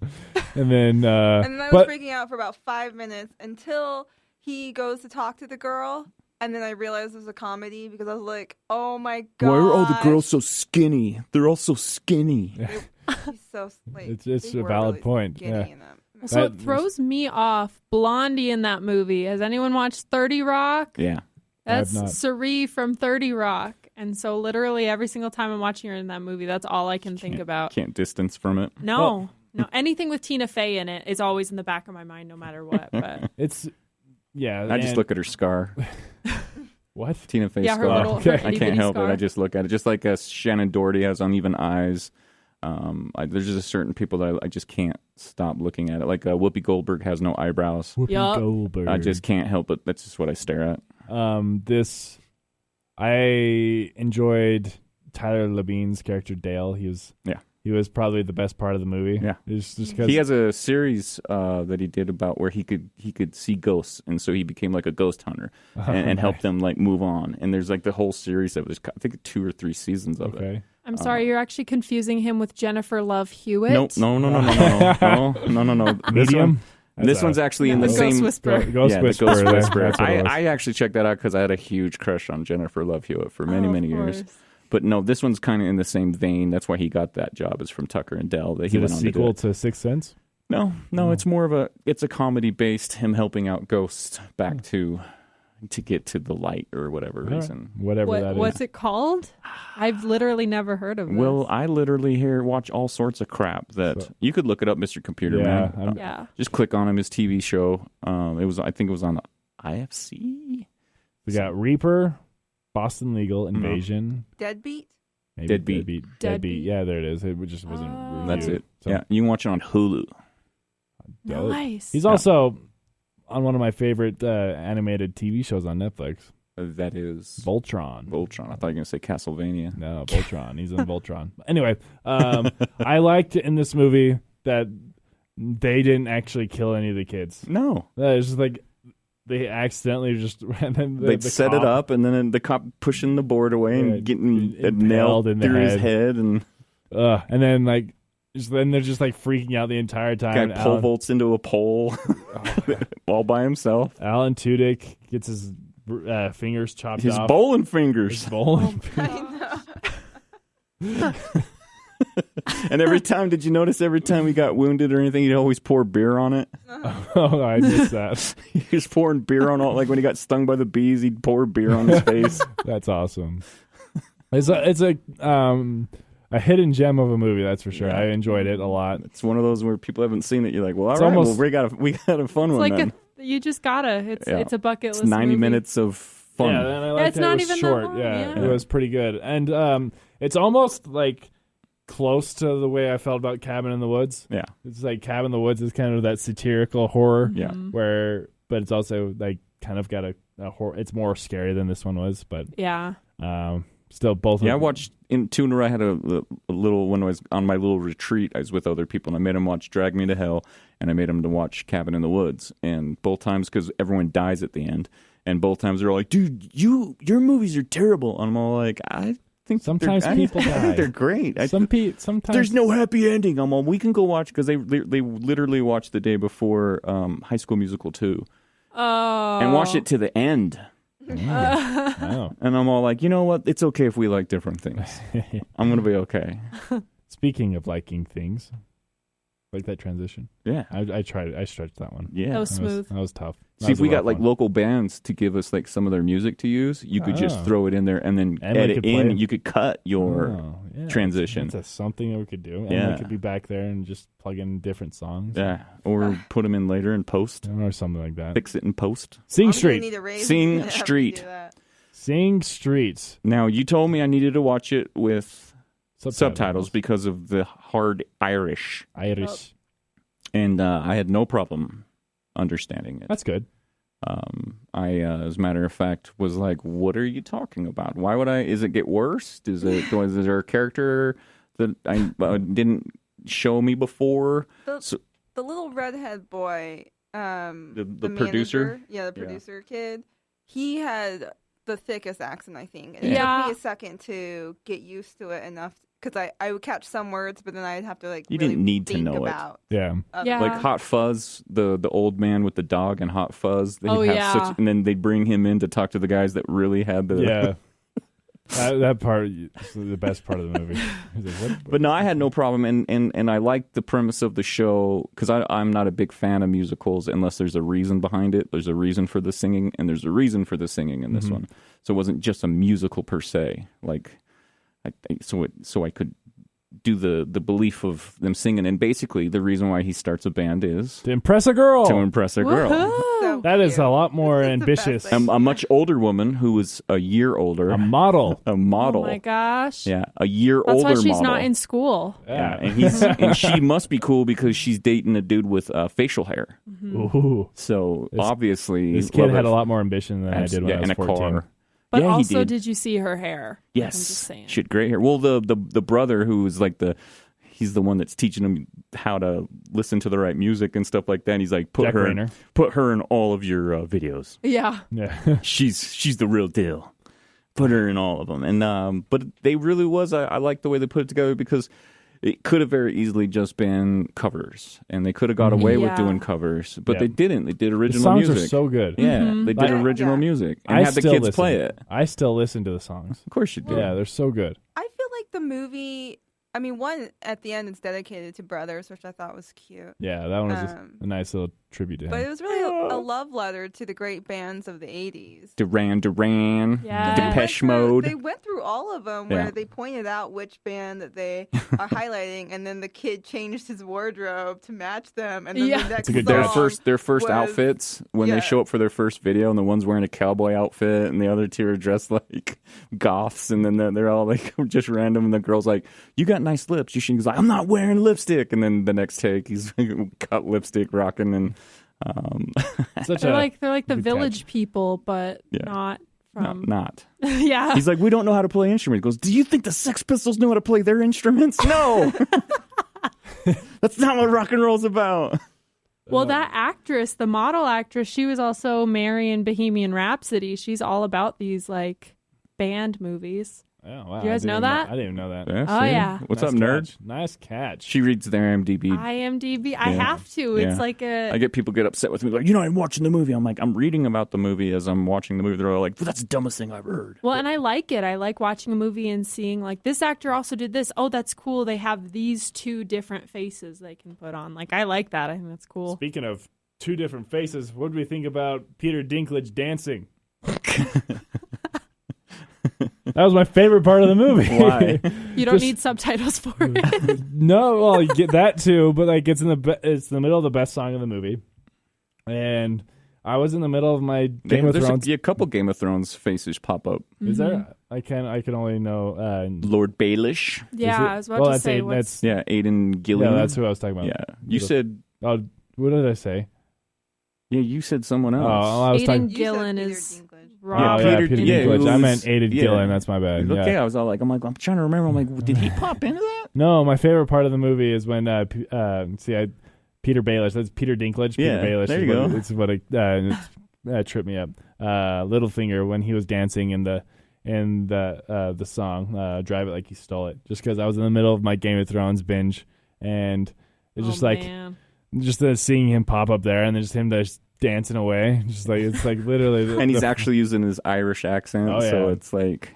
And then I was freaking out for about 5 minutes until he goes to talk to the girl. And then I realized it was a comedy because I was like, oh my god. Why are all the girls so skinny? They're all so skinny. He's so it's a valid point. Yeah. So it throws me off. Blondie in that movie. Has anyone watched 30 Rock? Yeah. That's Cerie from 30 Rock. And so literally every single time I'm watching her in that movie, that's all I can think about. Can't distance from it. No. Anything with Tina Fey in it is always in the back of my mind no matter what. But I just look at her scar. What? Tina Fey's scar. I can't help it. I just look at it. Just like Shannon Doherty has uneven eyes. There's just certain people that I just can't stop looking at it. Like Whoopi Goldberg has no eyebrows. Whoopi Yup. Goldberg. I just can't help it. That's just what I stare at. I enjoyed Tyler Labine's character Dale. He was probably the best part of the movie. Yeah. It's just 'cause He has a series that he did about where he could see ghosts, and so he became like a ghost hunter and helped them like move on. And there's like the whole series of it. I think 2 or 3 seasons of it. I'm sorry, you're actually confusing him with Jennifer Love Hewitt. No. Medium. This one's actually in the Ghost same Whisperer. Ghost Whisperer. Ghost there. Whisperer. That's what it was. I actually checked that out because I had a huge crush on Jennifer Love Hewitt for many years. But no, this one's kind of in the same vein. That's why he got that job, is from Tucker and Dell. That Is he it a went on sequel to do it. to Sixth Sense? No, it's more of it's a comedy based, him helping out ghosts back to get to the light or whatever reason. Whatever that is. What's it called? I've literally never heard of this. Well, I literally watch all sorts of crap that you could look it up, Mr. Computer Man. Yeah. Just click on him, his TV show. I think it was on the IFC. We got Reaper, Boston Legal, Invasion. Deadbeat. Maybe Deadbeat. Yeah, there it is. It just wasn't reviewed. That's it. So, Yeah, you can watch it on Hulu. Nice. He's also on one of my favorite animated TV shows on Netflix. That is Voltron. Voltron. I thought you were going to say Castlevania. No, Voltron. He's in Voltron. Anyway, I liked in this movie that they didn't actually kill any of the kids. No. It's just like they accidentally just They'd set it up, and then the cop pushing the board away and getting a nail in the through his head, and then like then they're just like freaking out the entire time. guy pole vaults into a pole all by himself. Alan Tudyk gets his fingers chopped His off. bowling fingers. His bowling fingers. And did you notice every time he got wounded or anything, he'd always pour beer on it? Oh, I missed that. He was pouring beer on like when he got stung by the bees, he'd pour beer on his face. That's awesome. It's a hidden gem of a movie, that's for sure. Yeah. I enjoyed it a lot. It's one of those where people haven't seen it. You're like, well, all It's right, almost- we got a fun It's one like then. you just gotta. It's a bucket It's list 90 movie. minutes of fun. Yeah, and I liked it's that not it was even that short. long, Yeah, yeah. it was pretty good. And it's almost like close to the way I felt about Cabin in the Woods. Yeah. It's like Cabin in the Woods is kind of that satirical horror. Yeah. But it's also like kind of got a horror. It's more scary than this one was, but Yeah. still both. Yeah, I watched in Tuner. I had a little when I was on my little retreat. I was with other people, and I made them watch Drag Me to Hell, and I made them to watch Cabin in the Woods. And both times, because everyone dies at the end, and both times they're like, "Dude, your movies are terrible." And I'm all like, "I think Sometimes people I die. think they're great. Sometimes There's no happy ending." I'm all, "We can go watch," because they literally watched the day before High School Musical 2 Oh. and watched it to the end. Oh. And I'm all like, you know what? It's okay if we like different things. I'm going to be okay. Speaking of liking things, like that transition. Yeah. I tried it. I stretched that one. Yeah. That was smooth. That was tough. That See, if was a we lot got of like fun. local bands to give us like some of their music to use, you could just Oh. throw it in there and then And we edit could play in. it. You could cut your Oh, yeah. transition. That's something that we could do. And Yeah. we could be back there and just plug in different songs. Yeah. Or put them in later and post. Or something like that. Fix it in post. Sing I'm gonna Street. need a raise Sing to have to Street. do that. Sing Streets. Now, you told me I needed to watch it with subtitles because of the hard Irish. Irish. And I had no problem understanding it. That's good. I, as a matter of fact, was like, "What are you talking about? Why would I? Is it get worse? Is there a character that I didn't show me before?" The little redhead boy, The producer? manager, the producer kid, he had the thickest accent, I think. And it Yeah. took me a second to get used to it enough because I would catch some words, but then I'd have to like You really didn't need to think know it. about Yeah. Yeah. Like Hot Fuzz, the old man with the dog and Hot Fuzz. They Oh, have yeah. and then they bring him in to talk to the guys that really had the. Yeah. that part is the best part of the movie. He's like, what? But no, I had no problem, and I liked the premise of the show because I'm not a big fan of musicals unless there's a reason behind it. There's a reason for the singing, and there's a reason for the singing in this one. So it wasn't just a musical per se. Like, so I could do the belief of them singing. And basically, the reason why he starts a band is To impress a girl. to impress a girl. So That is cute. a lot more This is the best ambitious. thing. A much older woman who was a year older. A model. A model. Oh my gosh. Yeah, a year That's older why she's model. not in school. Yeah, and she must be cool because she's dating a dude with facial hair. Ooh. So obviously, This kid love had it. a lot more ambition than I did when I was in a 14. car. But Yeah, he also, did. did you see her hair? Yes, I'm just saying. she had great hair. Well, the brother who was like he's the one that's teaching him how to listen to the right music and stuff like that. And he's like, put Jack her Rayner. in all of your videos. Yeah. Yeah. She's the real deal. Put her in all of them. And but they really was. I like the way they put it together because it could have very easily just been covers, and they could have got away with Yeah. doing covers, but Yeah. they didn't. They did The original songs music. are so good. Yeah, they did Like- original Yeah. music and had the still kids listen. play it. I still listen to the songs. Of course you do. Yeah, they're so good. I feel like the movie. I mean, one at the end is dedicated to brothers, which I thought was cute. Yeah, that one was Um, a nice little tribute to him. But it was really a love letter to the great bands of the 80s. Duran Duran, Yes. Depeche They went through- Mode. They went through all of them where Yeah. they pointed out which band that they are highlighting, and then the kid changed his wardrobe to match them. And then Yeah. the next a good song dad. Their first was- outfits when they yeah. show up for their first video, and the one's wearing a cowboy outfit, and the other two are dressed like goths, and then they're all like just random, and the girl's like, "You got nice lips." She's like, "I'm not wearing lipstick," and then the next take, he's got lipstick rocking, and Such They're a like the good Village catch. People, but Yeah. not from. not. Yeah. He's like, "We don't know how to play instruments." He goes, "Do you think the Sex Pistols knew how to play their instruments? No, that's not what rock and roll's about." Well, that actress, the model actress, she was also Mary in Bohemian Rhapsody. She's all about these like band movies. Oh, wow. You guys I didn't know even that? I didn't even know that. Oh, see? yeah. What's Nice up, nerd? catch. Nice catch. She reads their IMDb. IMDb. I Yeah. have to. It's Yeah. like a. I get people get upset with me, like, "I'm watching the movie." I'm like, "I'm reading about the movie as I'm watching the movie." They're all like, "Well, that's the dumbest thing I've heard." Well, and I like it. I like watching a movie and seeing like this actor also did this. Oh, that's cool. They have these two different faces they can put on. Like I like that. I think that's cool. Speaking of two different faces, what do we think about Peter Dinklage dancing? That was my favorite part of the movie. Why? You don't Just- need subtitles for it. No, well, you get that too, but like it's it's the middle of the best song of the movie, and I was in the middle of my Game of There's Thrones. a couple Game of Thrones faces pop up. Is Mm-hmm. there? I can only know. Lord Baelish. Yeah, Is it- I was about well, to that's say Aiden, what's. Yeah, Aiden Gilliam. yeah, that's who I was talking about. Yeah, you said. Oh, what did I say? Yeah, you said someone else. Oh, I was Aiden talking. You said Gillen Peter is Dinklage. Oh, Rob. yeah, Peter Peter yeah, it Dinklage. I was- meant Aiden yeah. Gillen. That's my bad. Okay, Yeah. I was all like, I'm trying to remember. I'm like, did he pop into that? No, my favorite part of the movie is when Peter Baelish. That's Peter Dinklage. Yeah, Peter Baelish. there is you what- go. It's what it tripped me up. Littlefinger when he was dancing in the song "Drive It Like You Stole It," just because I was in the middle of my Game of Thrones binge, and it's just like Man. just seeing him pop up there, and then just him just dancing away, just like it's like literally. And he's actually using his Irish accent, Oh, yeah. so it's like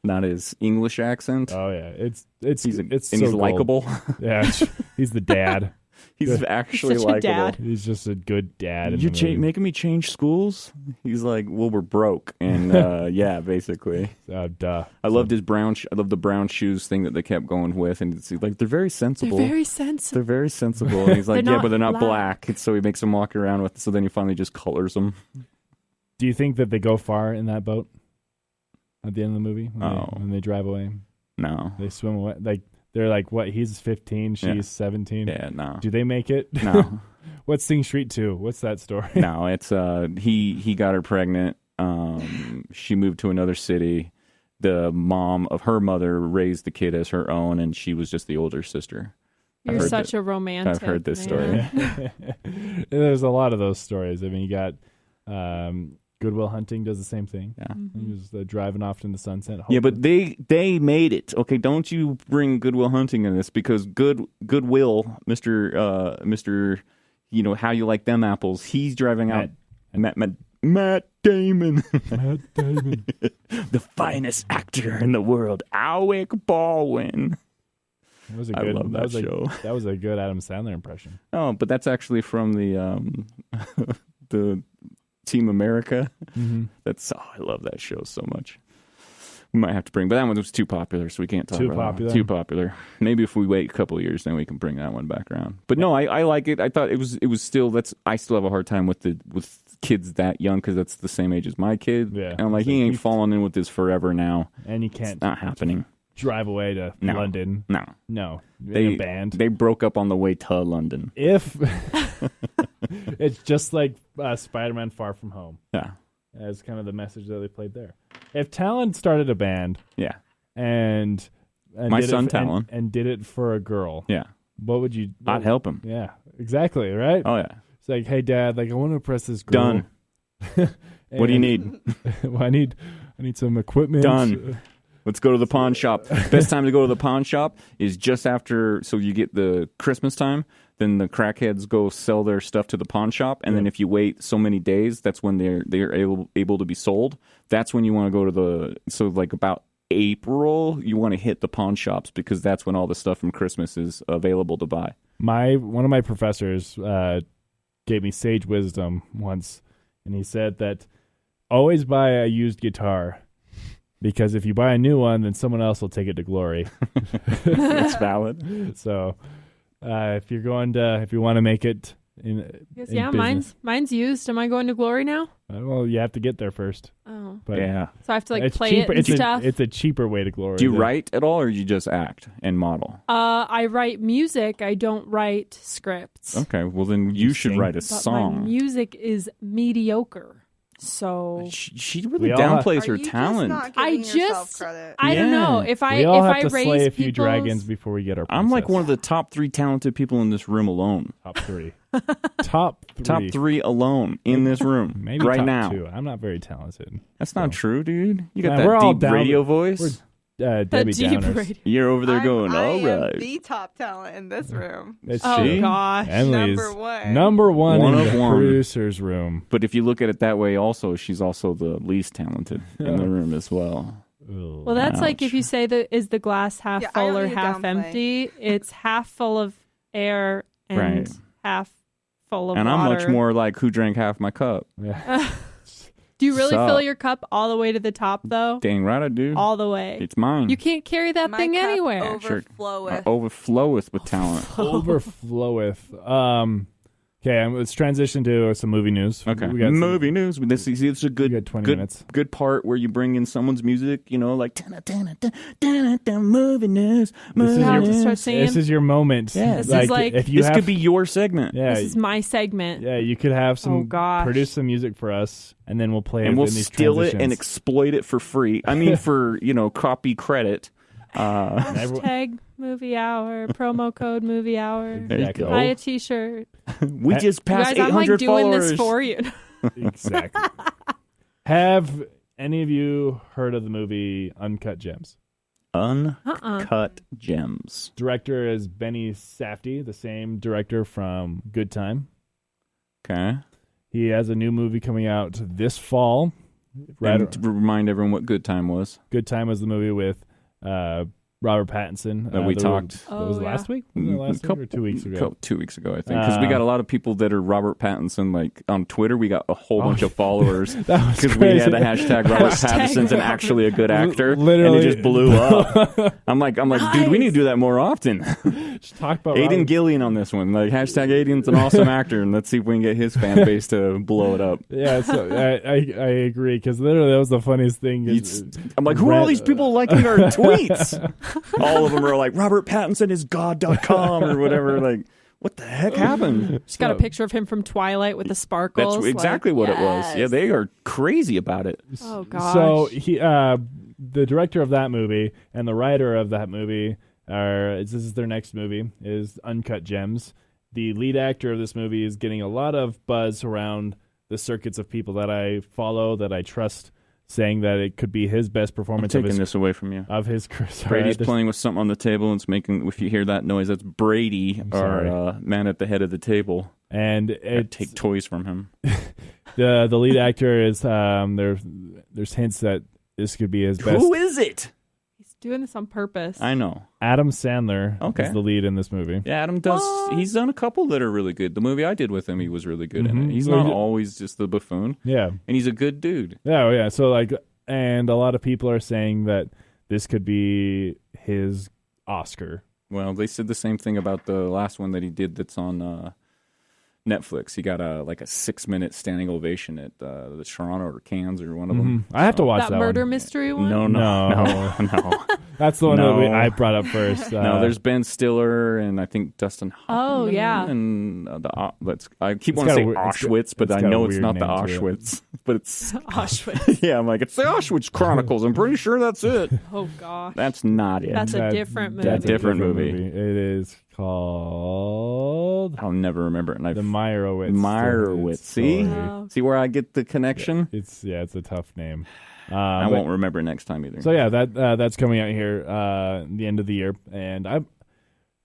not his English accent. Oh yeah, it's he's it's and so he's gold. likable. Yeah, he's the dad. He's actually such a likable. dad. He's just a good dad. In You the movie. making me change schools? He's like, well, we're broke, and yeah, basically. Oh, duh. I loved his brown. I love the brown shoes thing that they kept going with, and it's like they're very sensible. They're very sensitive. They're very sensible. And he's like, They're yeah, not but they're not black. black. And so he makes them walk around with. So then he finally just colors them. Do you think that they go far in that boat at the end of the movie Oh. when they drive away? No. They swim away. Like they're like, what? He's 15, she's Yeah. 17. Yeah, no. Do they make it? No. What's Sing Street 2? What's that story? No, it's he got her pregnant. She moved to another city. The mom of her mother raised the kid as her own, and she was just the older sister. You're heard such that- a romantic. I've heard this man. There's a lot of those stories. I mean, you got Goodwill Hunting does the same thing. Yeah. He was driving off in the sunset. Yeah, but they made it. Okay, don't you bring Goodwill Hunting in this because Goodwill, Mr. You know how you like them apples. He's driving out Matt Damon, Matt Damon. the finest actor in the world, Alec Baldwin. That was a I good, love that was show. That was a good Adam Sandler impression. Oh, but that's actually from the the Team America. Mm-hmm. I love that show so much. We might have to bring, but that one was too popular, so we can't talk about popular? Too popular. Maybe if we wait a couple of years, then we can bring that one back around. But no, I like it. I thought it was still, I still have a hard time with kids that young because that's the same age as my kid. Yeah. And I'm like, he ain't falling in with this forever now. And you can't It's not happening. drive away to No. London. No. In a band. They broke up on the way to London. If it's just like Spider-Man Far From Home. Yeah. As kind of the message that they played there. If Talon started a band Yeah. and My did son it, Talon. and did it for a girl, Yeah. what would you? I'd help him. Yeah, exactly. Right. Oh, yeah. It's like, hey, Dad, like I want to impress this girl. Done. What do you need? Well, I need some equipment. Done. Let's go to the pawn shop. Best time to go to the pawn shop is just after, so you get the Christmas time, then the crackheads go sell their stuff to the pawn shop, and then if you wait so many days, that's when they're able to be sold. That's when you want to go to so like about April, you want to hit the pawn shops because that's when all the stuff from Christmas is available to buy. One of my professors gave me sage wisdom once, and he said that always buy a used guitar. Because if you buy a new one, then someone else will take it to glory. That's valid. So, if you want to make it in business, mine's used. Am I going to glory now? Well, you have to get there first. Oh, But Yeah. so I have to like it's play cheaper. it and It's stuff. it's a cheaper way to glory. Do you than- write at all, or you just act and model? I write music. I don't write scripts. Okay, well then you should sing? write a But song. my music is mediocre. So She really We all downplays Are her you talent. Just not I giving yourself just credit? I don't know if I we all if have I to raise slay a few people's- dragons before we get our. I'm like princess. one of the top 3 talented people in this room alone. top 3. Top 3. Top 3 alone in this room Maybe right top now. 2. I'm not very talented. That's not true, dude. You got Yeah, we're that all deep down- radio voice. Debbie the deep Downers. radio. You're over there going, I all am right. the top talent in this room. It's Oh See? gosh. Emily's Number one. number one One in of the one. producer's room. But if you look at it that way, also, she's also the least talented in the room as well. Well, that's like Ouch. if you say that is the glass half Yeah, I full don't or need to half downplay. empty. It's half full of air and Right. half full of And water. I'm much more like, who drank half my cup? Yeah. Do you really Sup? fill your cup all the way to the top though? Dang right I do. All the way. It's mine. You can't carry that My thing cup anywhere. overfloweth. Overfloweth with talent. Overfloweth. Okay, let's transition to some movie news. Okay. We got some- Movie news. This is a We got 20 minutes. good part where you bring in someone's music, you know, like movie news. Movie You have to news. start singing. This is your moment. Yeah. This is like- if you This have, could be your segment. yeah, This is my segment. yeah. You could have some. Oh, gosh. Produce some music for us, and then we'll play it And we'll in these steal it transitions. and exploit it for free. I mean, for, copy credit. And everyone- Tag movie hour, promo code movie hour. There you Exactly. go. Buy a t-shirt. We just You passed guys, I'm like 800 doing followers. this for you. Exactly. Have any of you heard of the movie Uncut Gems? Uncut Gems. Director is Benny Safdie, the same director from Good Time. Okay. He has a new movie coming out this fall. Right, And to remind everyone what Good Time was. Good Time was the movie with Robert Pattinson. That we talked. That was Oh, yeah. last week? Was it last week or 2 weeks ago? 2 weeks ago, I think. Because we got a lot of people that are Robert Pattinson, like, on Twitter. We got a whole bunch of followers. That was Because we had a crazy. hashtag Robert Hashtag Pattinson's an Robert. actually a good actor. Literally. And it just blew up. I'm like, dude, we need to do that more often. Just talk about Aiden Robert. Gillian on this one. Like, hashtag Aiden's an awesome actor. And let's see if we can get his fan base to blow it up. Yeah, so I agree, because literally that was the funniest thing. I'm like, who are all these people liking our tweets? All of them are like, Robert Pattinson is God.com or whatever. Like, what the heck happened? Just got a picture of him from Twilight with the sparkles. That's exactly what it was. Yeah, yes. they are crazy about it. Oh gosh. So he, the director of that movie and the writer of that movie this is their next movie, is Uncut Gems. The lead actor of this movie is getting a lot of buzz around the circuits of people that I follow, that I trust, saying that it could be his best I'm performance taking this away from you. of his career. Sorry, Brady's this- playing with something on the table and it's making, if you hear that noise, that's Brady, sorry. our man at the head of the table. and I it's, take toys from him. the lead actor is there's hints that this could be his best. Who is it? He's doing this on purpose. I know. Adam Sandler Okay. is the lead in this movie. Yeah, Adam does. He's done a couple that are really good. The movie I did with him, he was really good in Mhm. it. He's Well, not he- always just the buffoon, Yeah. and he's a good dude. Yeah, yeah. So like and a lot of people are saying that this could be his Oscar. Well, they said the same thing about the last one that he did that's on Netflix. He got a 6-minute standing ovation at the Toronto or Cannes or one of them. I have to watch that murder one. mystery one. No. That's the one No. that I brought up first. No, there's Ben Stiller and I think Dustin Hoffman. Oh, yeah. And I keep It's wanting to got say a weird- Auschwitz, but it's I got a know it's weird not the name to it. Auschwitz. But it's Auschwitz. yeah. I'm like, it's the Auschwitz Chronicles. I'm pretty sure that's it. Oh gosh. That's not it. That's a different movie. That's a different movie. It is called I'll never remember it. And The Meyerowitz. Meyerowitz. See, Wow. see where I get the connection. It's a tough name. I won't remember next time either. So yeah, that's coming out here the end of the year, and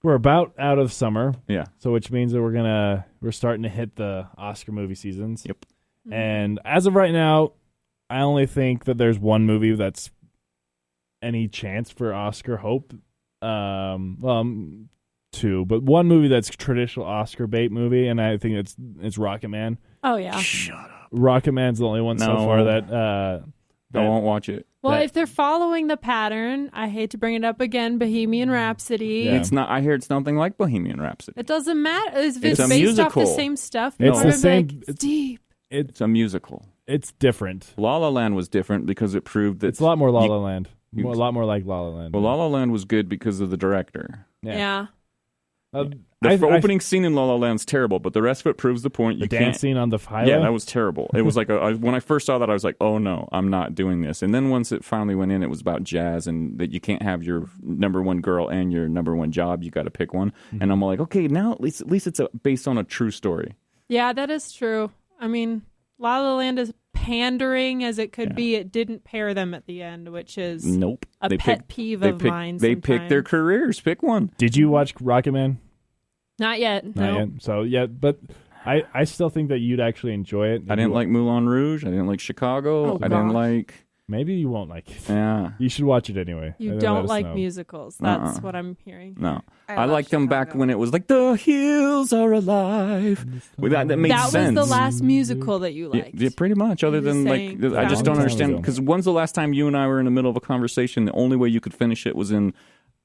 we're about out of summer. Yeah. So which means that we're starting to hit the Oscar movie seasons. Yep. And as of right now, I only think that there's one movie that's any chance for Oscar hope. Two, but one movie that's traditional Oscar bait movie, and I think it's Rocket Man. Oh yeah. Shut up. Rocket Man's the only one so No. far that I won't watch it. Well, that- if they're following the pattern, I hate to bring it up again, Bohemian Rhapsody. Yeah. It's not. I hear it's nothing like Bohemian Rhapsody. It doesn't matter. If It's it's a based off the musical. same stuff. It's people the are same- Like, it's deep. It's a musical. it's different. La La Land was different because it proved that It's a lot more La you- La Land. A lot more like La La Land. Well, La La Land was good because of the director. Yeah. The opening scene in La La Land's terrible, but the rest of it proves the point. The You dance can't. scene on the highway. Yeah, that was terrible. It was like when I first saw that, I was like, "Oh no, I'm not doing this." And then once it finally went in, it was about jazz and that you can't have your number one girl and your number one job. You got to pick one. And I'm like, okay, now at least it's based on a true story. Yeah, that is true. I mean, La La Land is pandering as it could be. It didn't pair them at the end, which is Nope. a pet peeve of mine. They pick their sometimes. careers. Pick one. Did you watch Rocket Man? Not yet. Not No. yet. So yeah, but I still think that you'd actually enjoy it. I didn't like Moulin Rouge. I didn't like Chicago. Oh, I didn't gosh. like. Maybe you won't like it. Yeah. You should watch it anyway. You And let don't us like know. musicals. That's what I'm hearing. No. I love liked them back Chicago. when it was like the hills are alive. Well, that made That sense. was the last musical that you Yeah, liked. yeah, pretty much. Other I'm just than saying, I just that don't was- understand Time ago. because when's the last time you and I were in the middle of a conversation? The only way you could finish it was in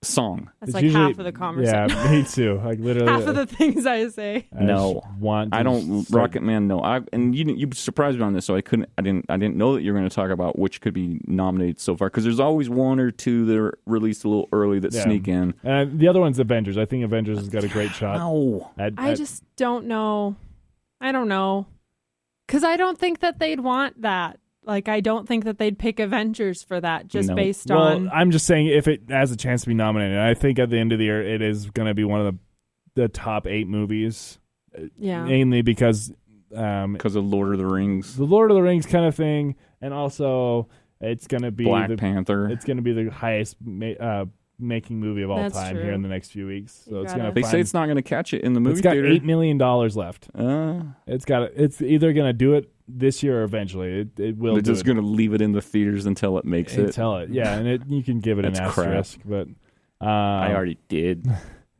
song. That's It's like usually- half of the conversation. Yeah, me too. Like literally, Half of the things I say. I No. just want. To I don't start- Rocket Man. No, and you surprised me on this, so I didn't know that you were going to talk about which could be nominated so far because there's always one or two that are released a little early that Yeah. sneak in. And the other one's Avengers. I think Avengers has got a great shot. No, I just don't know. I don't know. Because I don't think that they'd want that. Like, I don't think that they'd pick Avengers for that just No. based Well, on. I'm just saying if it has a chance to be nominated, I think at the end of the year it is going to be one of the top 8 movies. Yeah. Mainly because because of Lord of the Rings, the Lord of the Rings kind of thing, and also it's going to be Black Panther. It's going to be the highest making movie of all That's time true. here in the next few weeks. So You it's gotta- going to. They say it's not going to catch it in the movie It's got theater. $8 million left. It's It's either going to do it this year or eventually. It will. they're do just it. going to leave it in the theaters until it makes it. Tell it, yeah, and you can give it an That's crap. asterisk, but I already did.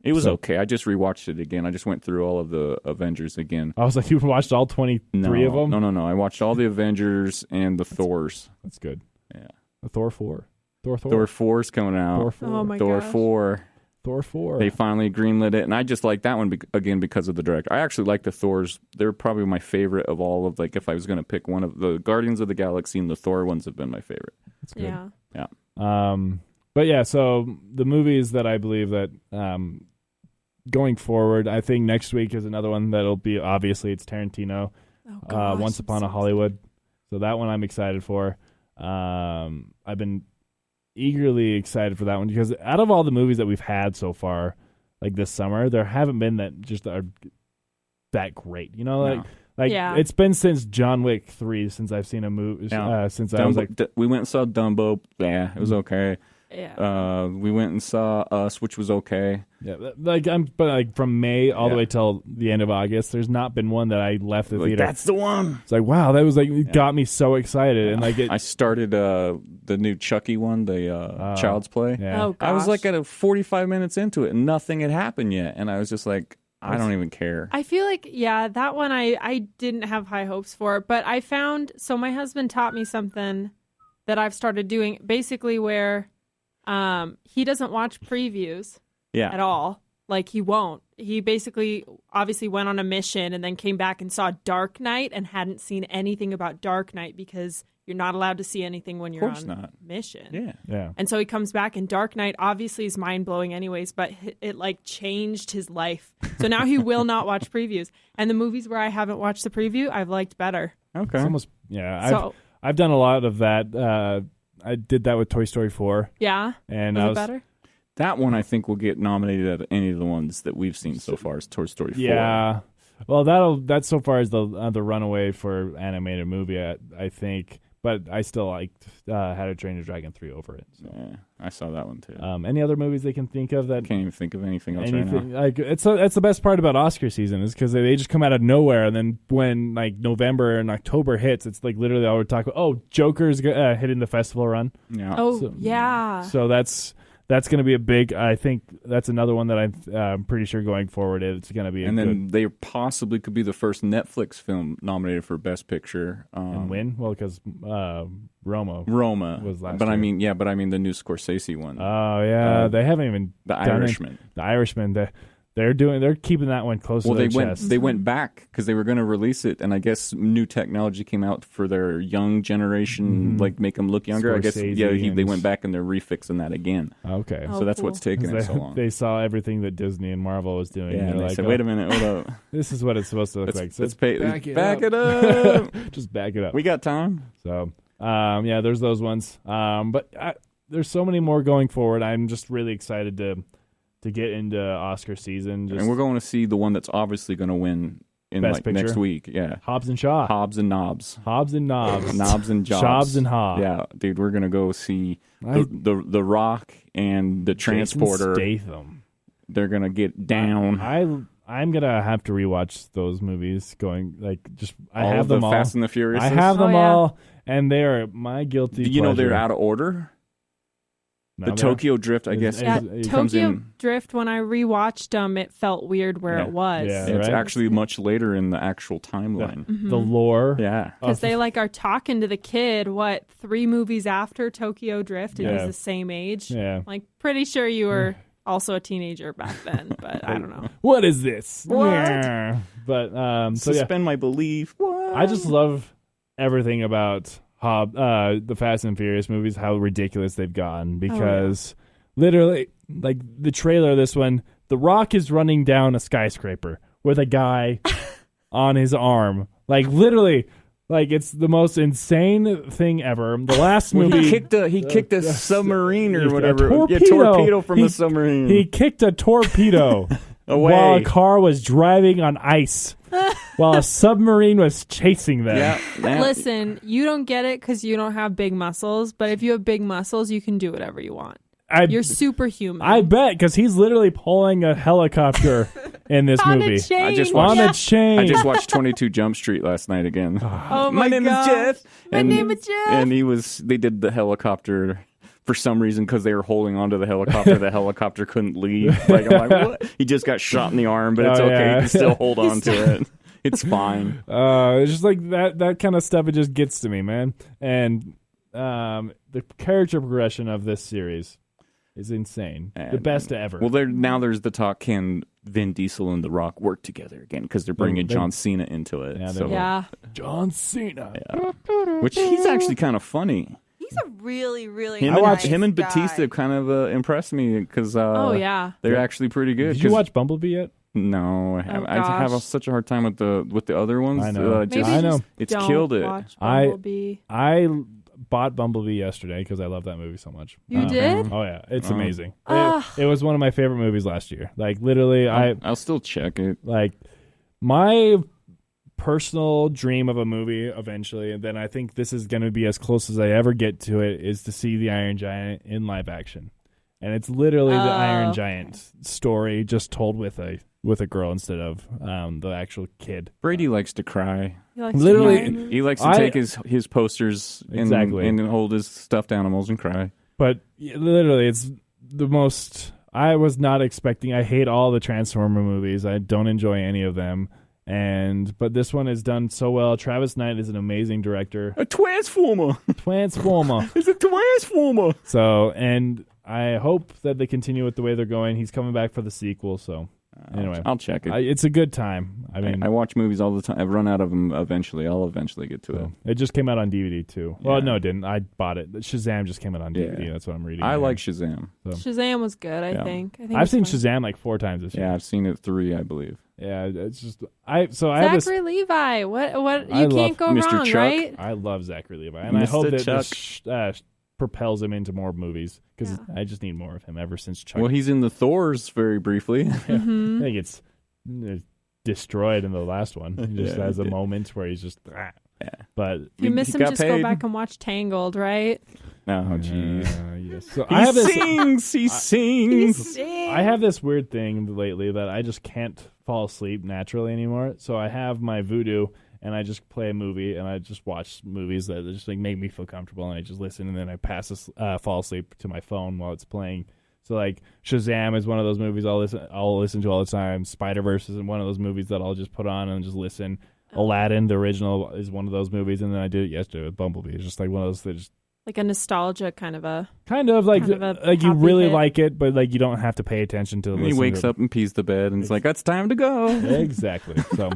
It was So- okay. I just rewatched it again. I just went through all of the Avengers again. I was like, you watched all 23 of them. No. I watched all the Avengers and the Thors. That's good. Yeah. Thor 4. Thor Thor 4's coming out. Thor 4. Oh my Thor gosh. 4. Thor 4. They finally greenlit it, and I just like that one again because of the director. I actually like the Thors. They're probably my favorite of all of, like, if I was going to pick one of the Guardians of the Galaxy and the Thor ones have been my favorite. That's good. Yeah. But yeah, so the movies that I believe that going forward, I think next week is another one that'll be, obviously it's Tarantino, Oh, gosh, Once I'm Upon a so Hollywood. So that one I'm excited for. I've been eagerly excited for that one because out of all the movies that we've had so far, like this summer, there haven't been that just are that great. You know, No. like Yeah. it's been since John Wick 3 since I've seen a movie. Yeah. Since I was like, we went and saw Dumbo. Yeah, it was okay. Yeah. We went and saw Us, which was okay. yeah, but from May all the Yeah. way till the end of August, there's not been one that I left the Like, theater. that's the one. It's like, wow, that was like it got me so excited, and like it. I started the new Chucky one, the Child's Play. Yeah. Oh, gosh. I was like at 45 minutes into it, and nothing had happened yet, and I was just like, I don't even care. I feel like, yeah, that one I didn't have high hopes for, but I found, so my husband taught me something that I've started doing, basically where he doesn't watch previews at all. Like, he won't. He basically obviously went on a mission and then came back and saw Dark Knight and hadn't seen anything about Dark Knight because you're not allowed to see anything when you're on mission. Yeah. And so he comes back, and Dark Knight obviously is mind-blowing anyways, but it like changed his life. So now he will not watch previews. And the movies where I haven't watched the preview, I've liked better. Okay. It's almost, I've done a lot of that. I did that with Toy Story 4. Yeah? And was it better? That one I think will get nominated at any of the ones that we've seen so far as Toy Story 4. Yeah. Well, that's so far as the runaway for animated movie, I think. But I still liked How to Train Your Dragon 3 over it. So. Yeah, I saw that one too. Any other movies they can think of that? Can't even think of anything else right now. Like that's the best part about Oscar season is because they just come out of nowhere, and then when like November and October hits, it's like literally all we're talking about. Oh, Joker's hitting the festival run. Yeah. Oh, yeah. So that's going to be a big. I think that's another one that I'm pretty sure going forward it's going to be. Then they possibly could be the first Netflix film nominated for Best Picture. And win? Well, because Roma was last. But year. I mean the new Scorsese one. Oh yeah, they haven't even The done Irishman. The Irishman. They're keeping that one close to their chest. They went back because they were going to release it, and I guess new technology came out for their young generation, like make them look younger. Scorsese I guess they went back and they're refixing that again. Okay, Oh, so that's cool. what's taking it so long. They saw everything that Disney and Marvel was doing. Yeah, and and they like, said, "Wait a minute, hold up, this is what it's supposed to look like." So let's back it up. Just back it up. We got time. So, there's those ones. But there's so many more going forward. I'm just really excited to get into Oscar season. And we're going to see the one that's obviously going to win in Best like Picture? next week. Yeah, Hobbs and Shaw. Hobbs and Knobs. Hobbs and Knobs. Knobs and Jobs. Jobs and Hobbs. Yeah, dude, we're gonna go see the Rock and the Transporter. Jason Statham. They're gonna get down. I'm gonna have to rewatch those movies. I all have of the them all. Fast and the Furious. I have them yeah. all, and they are my guilty. Do you know they're pleasure. out of order? No, The they're- Tokyo Drift, I guess, Yeah, it comes Tokyo in. Drift, when I rewatched them, it felt weird where it was. Yeah. It's right? actually much later in the actual timeline. the lore. Yeah. Because they are talking to the kid, 3 movies after Tokyo Drift, and Yeah. he's the same age. Yeah. Like, pretty sure you were also a teenager back then, but I don't know. What is this? What? Yeah. But Suspend my belief. What? I just love everything about the Fast and Furious movies, how ridiculous they've gotten because literally, like the trailer of this one, The Rock is running down a skyscraper with a guy on his arm. Like literally, like it's the most insane thing ever. The last movie, he kicked a submarine or a whatever. torpedo from the submarine. He kicked a torpedo Away. while a car was driving on ice, while a submarine was chasing them. Yeah. Listen, you don't get it because you don't have big muscles, but if you have big muscles, you can do whatever you want. You're superhuman. I bet, because he's literally pulling a helicopter in this on movie. a chain. I just On watched- a chain. I just watched 22 Jump Street last night again. Oh my name gosh. is Jeff. My name is Jeff. And they did the helicopter for some reason because they were holding onto the helicopter. The helicopter couldn't leave. Like, I'm like, what? He just got shot in the arm, but it's Oh, okay. yeah. He can still hold on to it. It's fine. It's just like that kind of stuff. It just gets to me, man. And the character progression of this series is insane. The best ever. Well, now there's the talk: can Vin Diesel and The Rock work together again? Because they're bringing John Cena into it. Yeah, so, Yeah. John Cena. which he's actually kind of funny. He's a really, really Him, nice him and guy. Batista kind of impressed me because Oh, yeah. they're actually pretty good. Did you 'cause- watch Bumblebee yet? No, I haven't. I gosh. have such a hard time with the other ones. I know. Maybe I know. just It's don't killed it. watch I- Bumblebee. I bought Bumblebee yesterday because I love that movie so much. You did? Oh yeah, it's Oh. amazing. Ah. It was one of my favorite movies last year. Like literally, I'll still check it. like my personal dream of a movie eventually, and then I think this is going to be as close as I ever get to it, is to see the Iron Giant in live action. And it's literally the Iron Giant story just told with a girl instead of the actual kid. Brady likes to cry. He likes to Literally- cry in movies. He likes to take his posters Exactly. and hold his stuffed animals and cry. But literally, it's the most. I was not expecting. I hate all the Transformer movies. I don't enjoy any of them. But this one is done so well. Travis Knight is an amazing director. A transformer. Transformer. It's a transformer. So, and I hope that they continue with the way they're going. He's coming back for the sequel, so anyway. I'll check it. It's a good time. I mean, I watch movies all the time. I've run out of them eventually. I'll eventually get to it. It just came out on DVD, too. Yeah. Well, no, it didn't. I bought it. Shazam just came out on DVD. Yeah. That's what I'm reading. I right like now. Shazam. So. Shazam was good, I think. I've seen Shazam like 4 times this year. Yeah, I've seen it 3, I believe. Yeah, it's just I have this. Zachary Levi. What I you love can't go Mr. wrong, Chuck. right? I love Zachary Levi, and I Mr. hope that Chuck. this propels him into more movies because I just need more of him. Ever since Chuck, Well, he's in the Thors very briefly. I think it's destroyed in the last one. He just has a yeah. moment where he's just. But If you miss him, got just paid. go back and watch Tangled, right? Oh, jeez. Yes. So He I have this. sings. He sings. I have this weird thing lately that I just can't fall asleep naturally anymore. So I have my Vudu, and I just play a movie, and I just watch movies that just like make me feel comfortable, and I just listen, and then I fall asleep to my phone while it's playing. So like Shazam is one of those movies I'll listen to all the time. Spider-Verse is one of those movies that I'll just put on and just listen. Aladdin, the original, is one of those movies, and then I did it yesterday with Bumblebee. It's just like one of those that just Like a nostalgia kind of a like you really hit. like it, but like you don't have to pay attention to. And he wakes up and pees the bed, and it's like, it's time to go. Exactly. So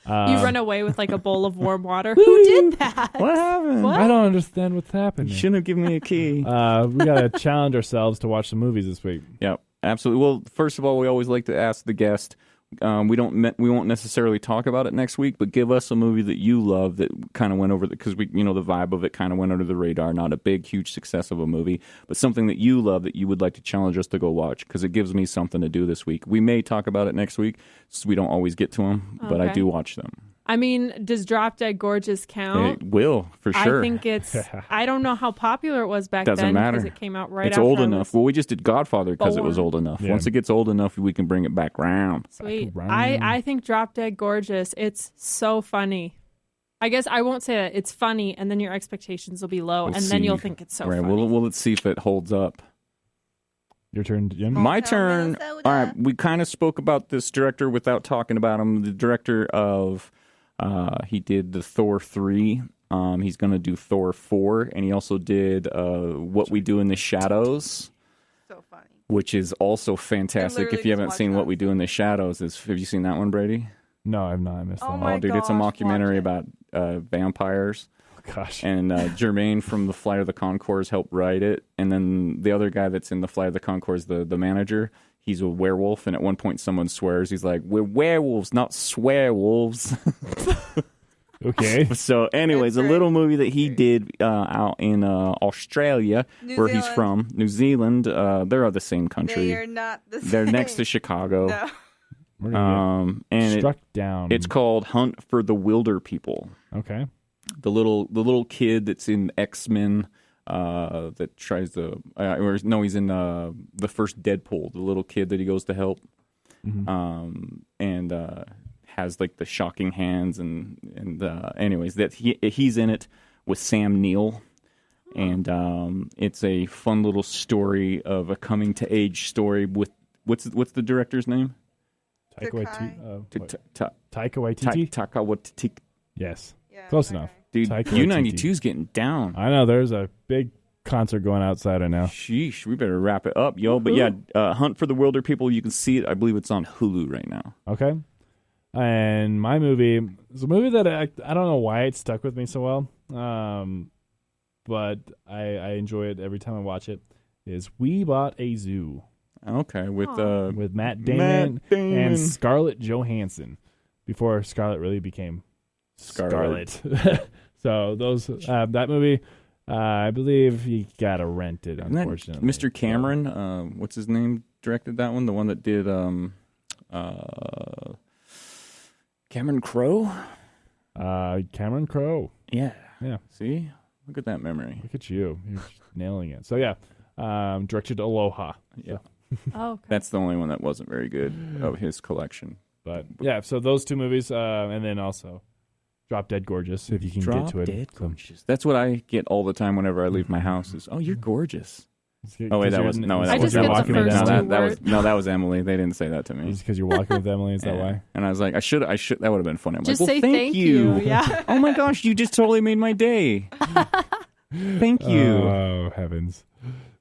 you run away with like a bowl of warm water. Who did that? What happened? What? I don't understand what's happening. You shouldn't have given me a key. We gotta challenge ourselves to watch some movies this week. Yeah, absolutely. Well, first of all, we always like to ask the guest. We won't necessarily talk about it next week, but give us a movie that you love that kind of went over because the vibe of it kind of went under the radar. Not a big, huge success of a movie, but something that you love that you would like to challenge us to go watch because it gives me something to do this week. We may talk about it next week, so we don't always get to them, but I do watch them. I mean, does Drop Dead Gorgeous count? It will, for sure. I think it's. I don't know how popular it was back Doesn't then matter. because it came out right It's after old I enough. was Well, we just did Godfather because it was born. old enough. Yeah. Once it gets old enough, we can bring it back round. Sweet. Back around. I think Drop Dead Gorgeous. It's so funny. I guess I won't say that it's funny, and then your expectations will be low, We'll and then see. you'll think it's so right. funny. Well, let's see if it holds up. Your turn, Jim. My Tell turn. Minnesota. All right, we kind of spoke about this director without talking about him. The director of, he did the Thor 3. He's going to do Thor 4, and he also did What We Do in the Shadows, So funny. which is also fantastic. literally If you just haven't watched seen that. What We Do in the Shadows, have you seen that one, Brady? No, I've not. I missed Oh that my one. Dude, it's a gosh, mockumentary watch about vampires. Gosh. And Jermaine from the Flight of the Conchords helped write it. And then the other guy that's in the Flight of the Conchords, the manager, he's a werewolf. And at one point someone swears. He's like, we're werewolves, not swearwolves. Okay. So anyways, a That's little right. movie that he did out in Australia, New where he's Zealand. from. New Zealand. They're the same country. They are not the same. They're next to Chicago. No. We're gonna And get struck down. it's called Hunt for the Wilderpeople. Okay. The little kid that's in X-Men that tries to he's in the first Deadpool, the little kid that he goes to help, and has like the shocking hands and anyways that he's in it with Sam Neill, and it's a fun little story of a coming to age story with what's the director's name? Taika Waititi. Taika Waititi. Yes. Yeah, Close that enough. guy. Dude, Taika U92's getting down. I know there's a big concert going outside right now. Sheesh, we better wrap it up, yo. But yeah, Hunt for the Wilderpeople, you can see it. I believe it's on Hulu right now. Okay. And my movie is a movie that I don't know why it stuck with me so well, but I enjoy it every time I watch it, is We Bought a Zoo Okay, with with Matt Damon Damon. and Scarlett Johansson before Scarlett really became Scarlett. So those that movie, I believe you gotta rent it. Isn't that Unfortunately, Mr. Cameron, what's his name, directed that one? The one that did Cameron Crowe? Cameron Crowe. Yeah. Yeah. See? Look at that memory. Look at you, you're just nailing it. So yeah, directed Aloha. Yeah. Oh, okay. That's the only one that wasn't very good of his collection. But yeah, so those two movies, and then also Drop Dead Gorgeous, if you can Drop get to it. Dead So, Gorgeous. That's what I get all the time whenever I leave my house is, oh, you're gorgeous. Oh wait, that was I just get the walking with first Emily. two words. that was Emily. They didn't say that to me. Just because you're walking with Emily, is that why? And I was like, I should. That would have been funny. I'm Just like, well, say thank you. Yeah. Oh my gosh, you just totally made my day. Thank you. Oh heavens,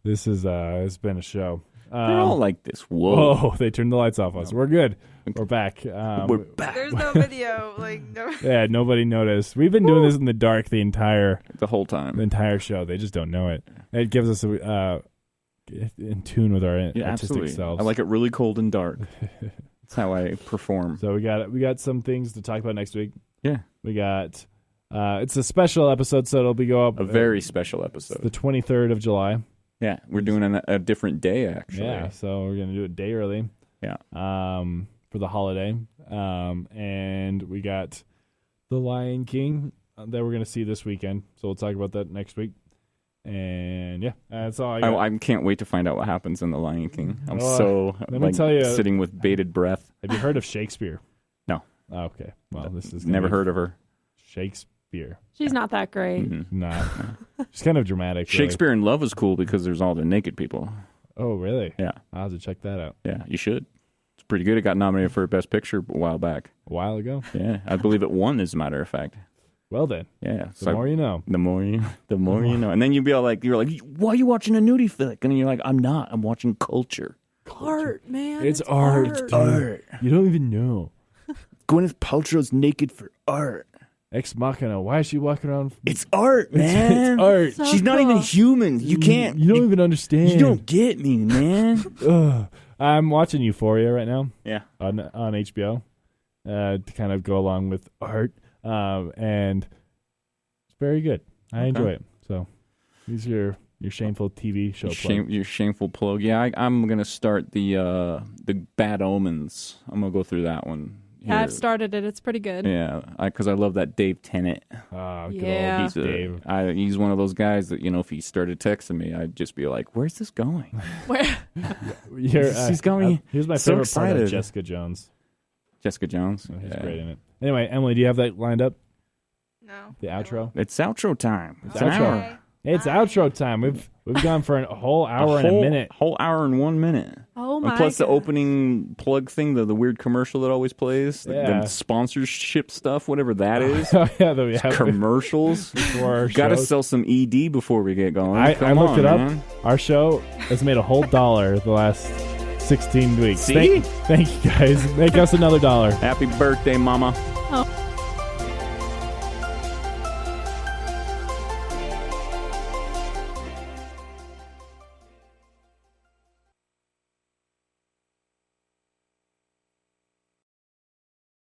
this is it's been a show. They're all like this. Whoa. Oh, they turned the lights off us. We're good. We're back. We're back. There's no video. Like no. Yeah, nobody noticed. We've been doing this in the dark the entire whole show. They just don't know it. It gives us in tune with our artistic absolutely. selves. I like it really cold and dark. That's how I perform. So we got some things to talk about next week. Yeah. We got it's a special episode, so it'll go up A very special episode. the 23rd of July. Yeah, we're doing a different day actually. Yeah, so we're gonna do it a day early. Yeah. For the holiday. And we got The Lion King that we're gonna see this weekend. So we'll talk about that next week. And yeah, that's all I got. I can't wait to find out what happens in The Lion King. I'm let me tell you, sitting with bated breath. Have you heard of Shakespeare? No. Okay. Well, this is Never heard of her. Shakespeare. She's not that great. Mm-hmm. Nah. She's kind of dramatic. Really. Shakespeare in Love is cool because there's all the naked people. Oh, really? Yeah. I'll have to check that out. Yeah, you should. It's pretty good. It got nominated for Best Picture a while back. A while ago? Yeah, I believe it won, as a matter of fact. Well then. Yeah. The more you know. The more you know. And then you'd be all like, you're like, why are you watching a nudie flick? And you're like, I'm not. I'm watching culture. Art, man. It's art. Art. You don't even know. Gwyneth Paltrow's naked for art. Ex Machina. Why is she walking around? It's art, man. It's art. So She's not even human. You can't. You don't even understand. You don't get me, man. Ugh. I'm watching Euphoria right now. Yeah. On HBO, to kind of go along with art, and it's very good. I enjoy it. So, these are your shameful TV show. Your shameful plug. Yeah, I'm gonna start the Bad Omens. I'm gonna go through that one. Yeah, I've started it. It's pretty good. Yeah, because I love that Dave Tennant. Good Yeah. old Dave. He's one of those guys that, if he started texting me, I'd just be like, "Where's this going?" Where? He's going. Here's my so favorite part excited. of Jessica Jones. Jessica Jones. He's great in it. Anyway, Emily, do you have that lined up? No. The outro. It's outro time. It's an outro. hour. Okay. It's Bye. outro time. We've gone for a whole hour and a minute. Whole hour and 1 minute. Oh And my plus the God. opening plug thing, the weird commercial that always plays, Yeah. the sponsorship stuff, whatever that is. Oh yeah, that we have Commercials. for our Got to shows. sell some ED before we get going. I Come looked on, it up. man. Our show has made a whole $1 the last 16 weeks. See? Thank you guys. Make us another $1. Happy birthday, mama. Oh.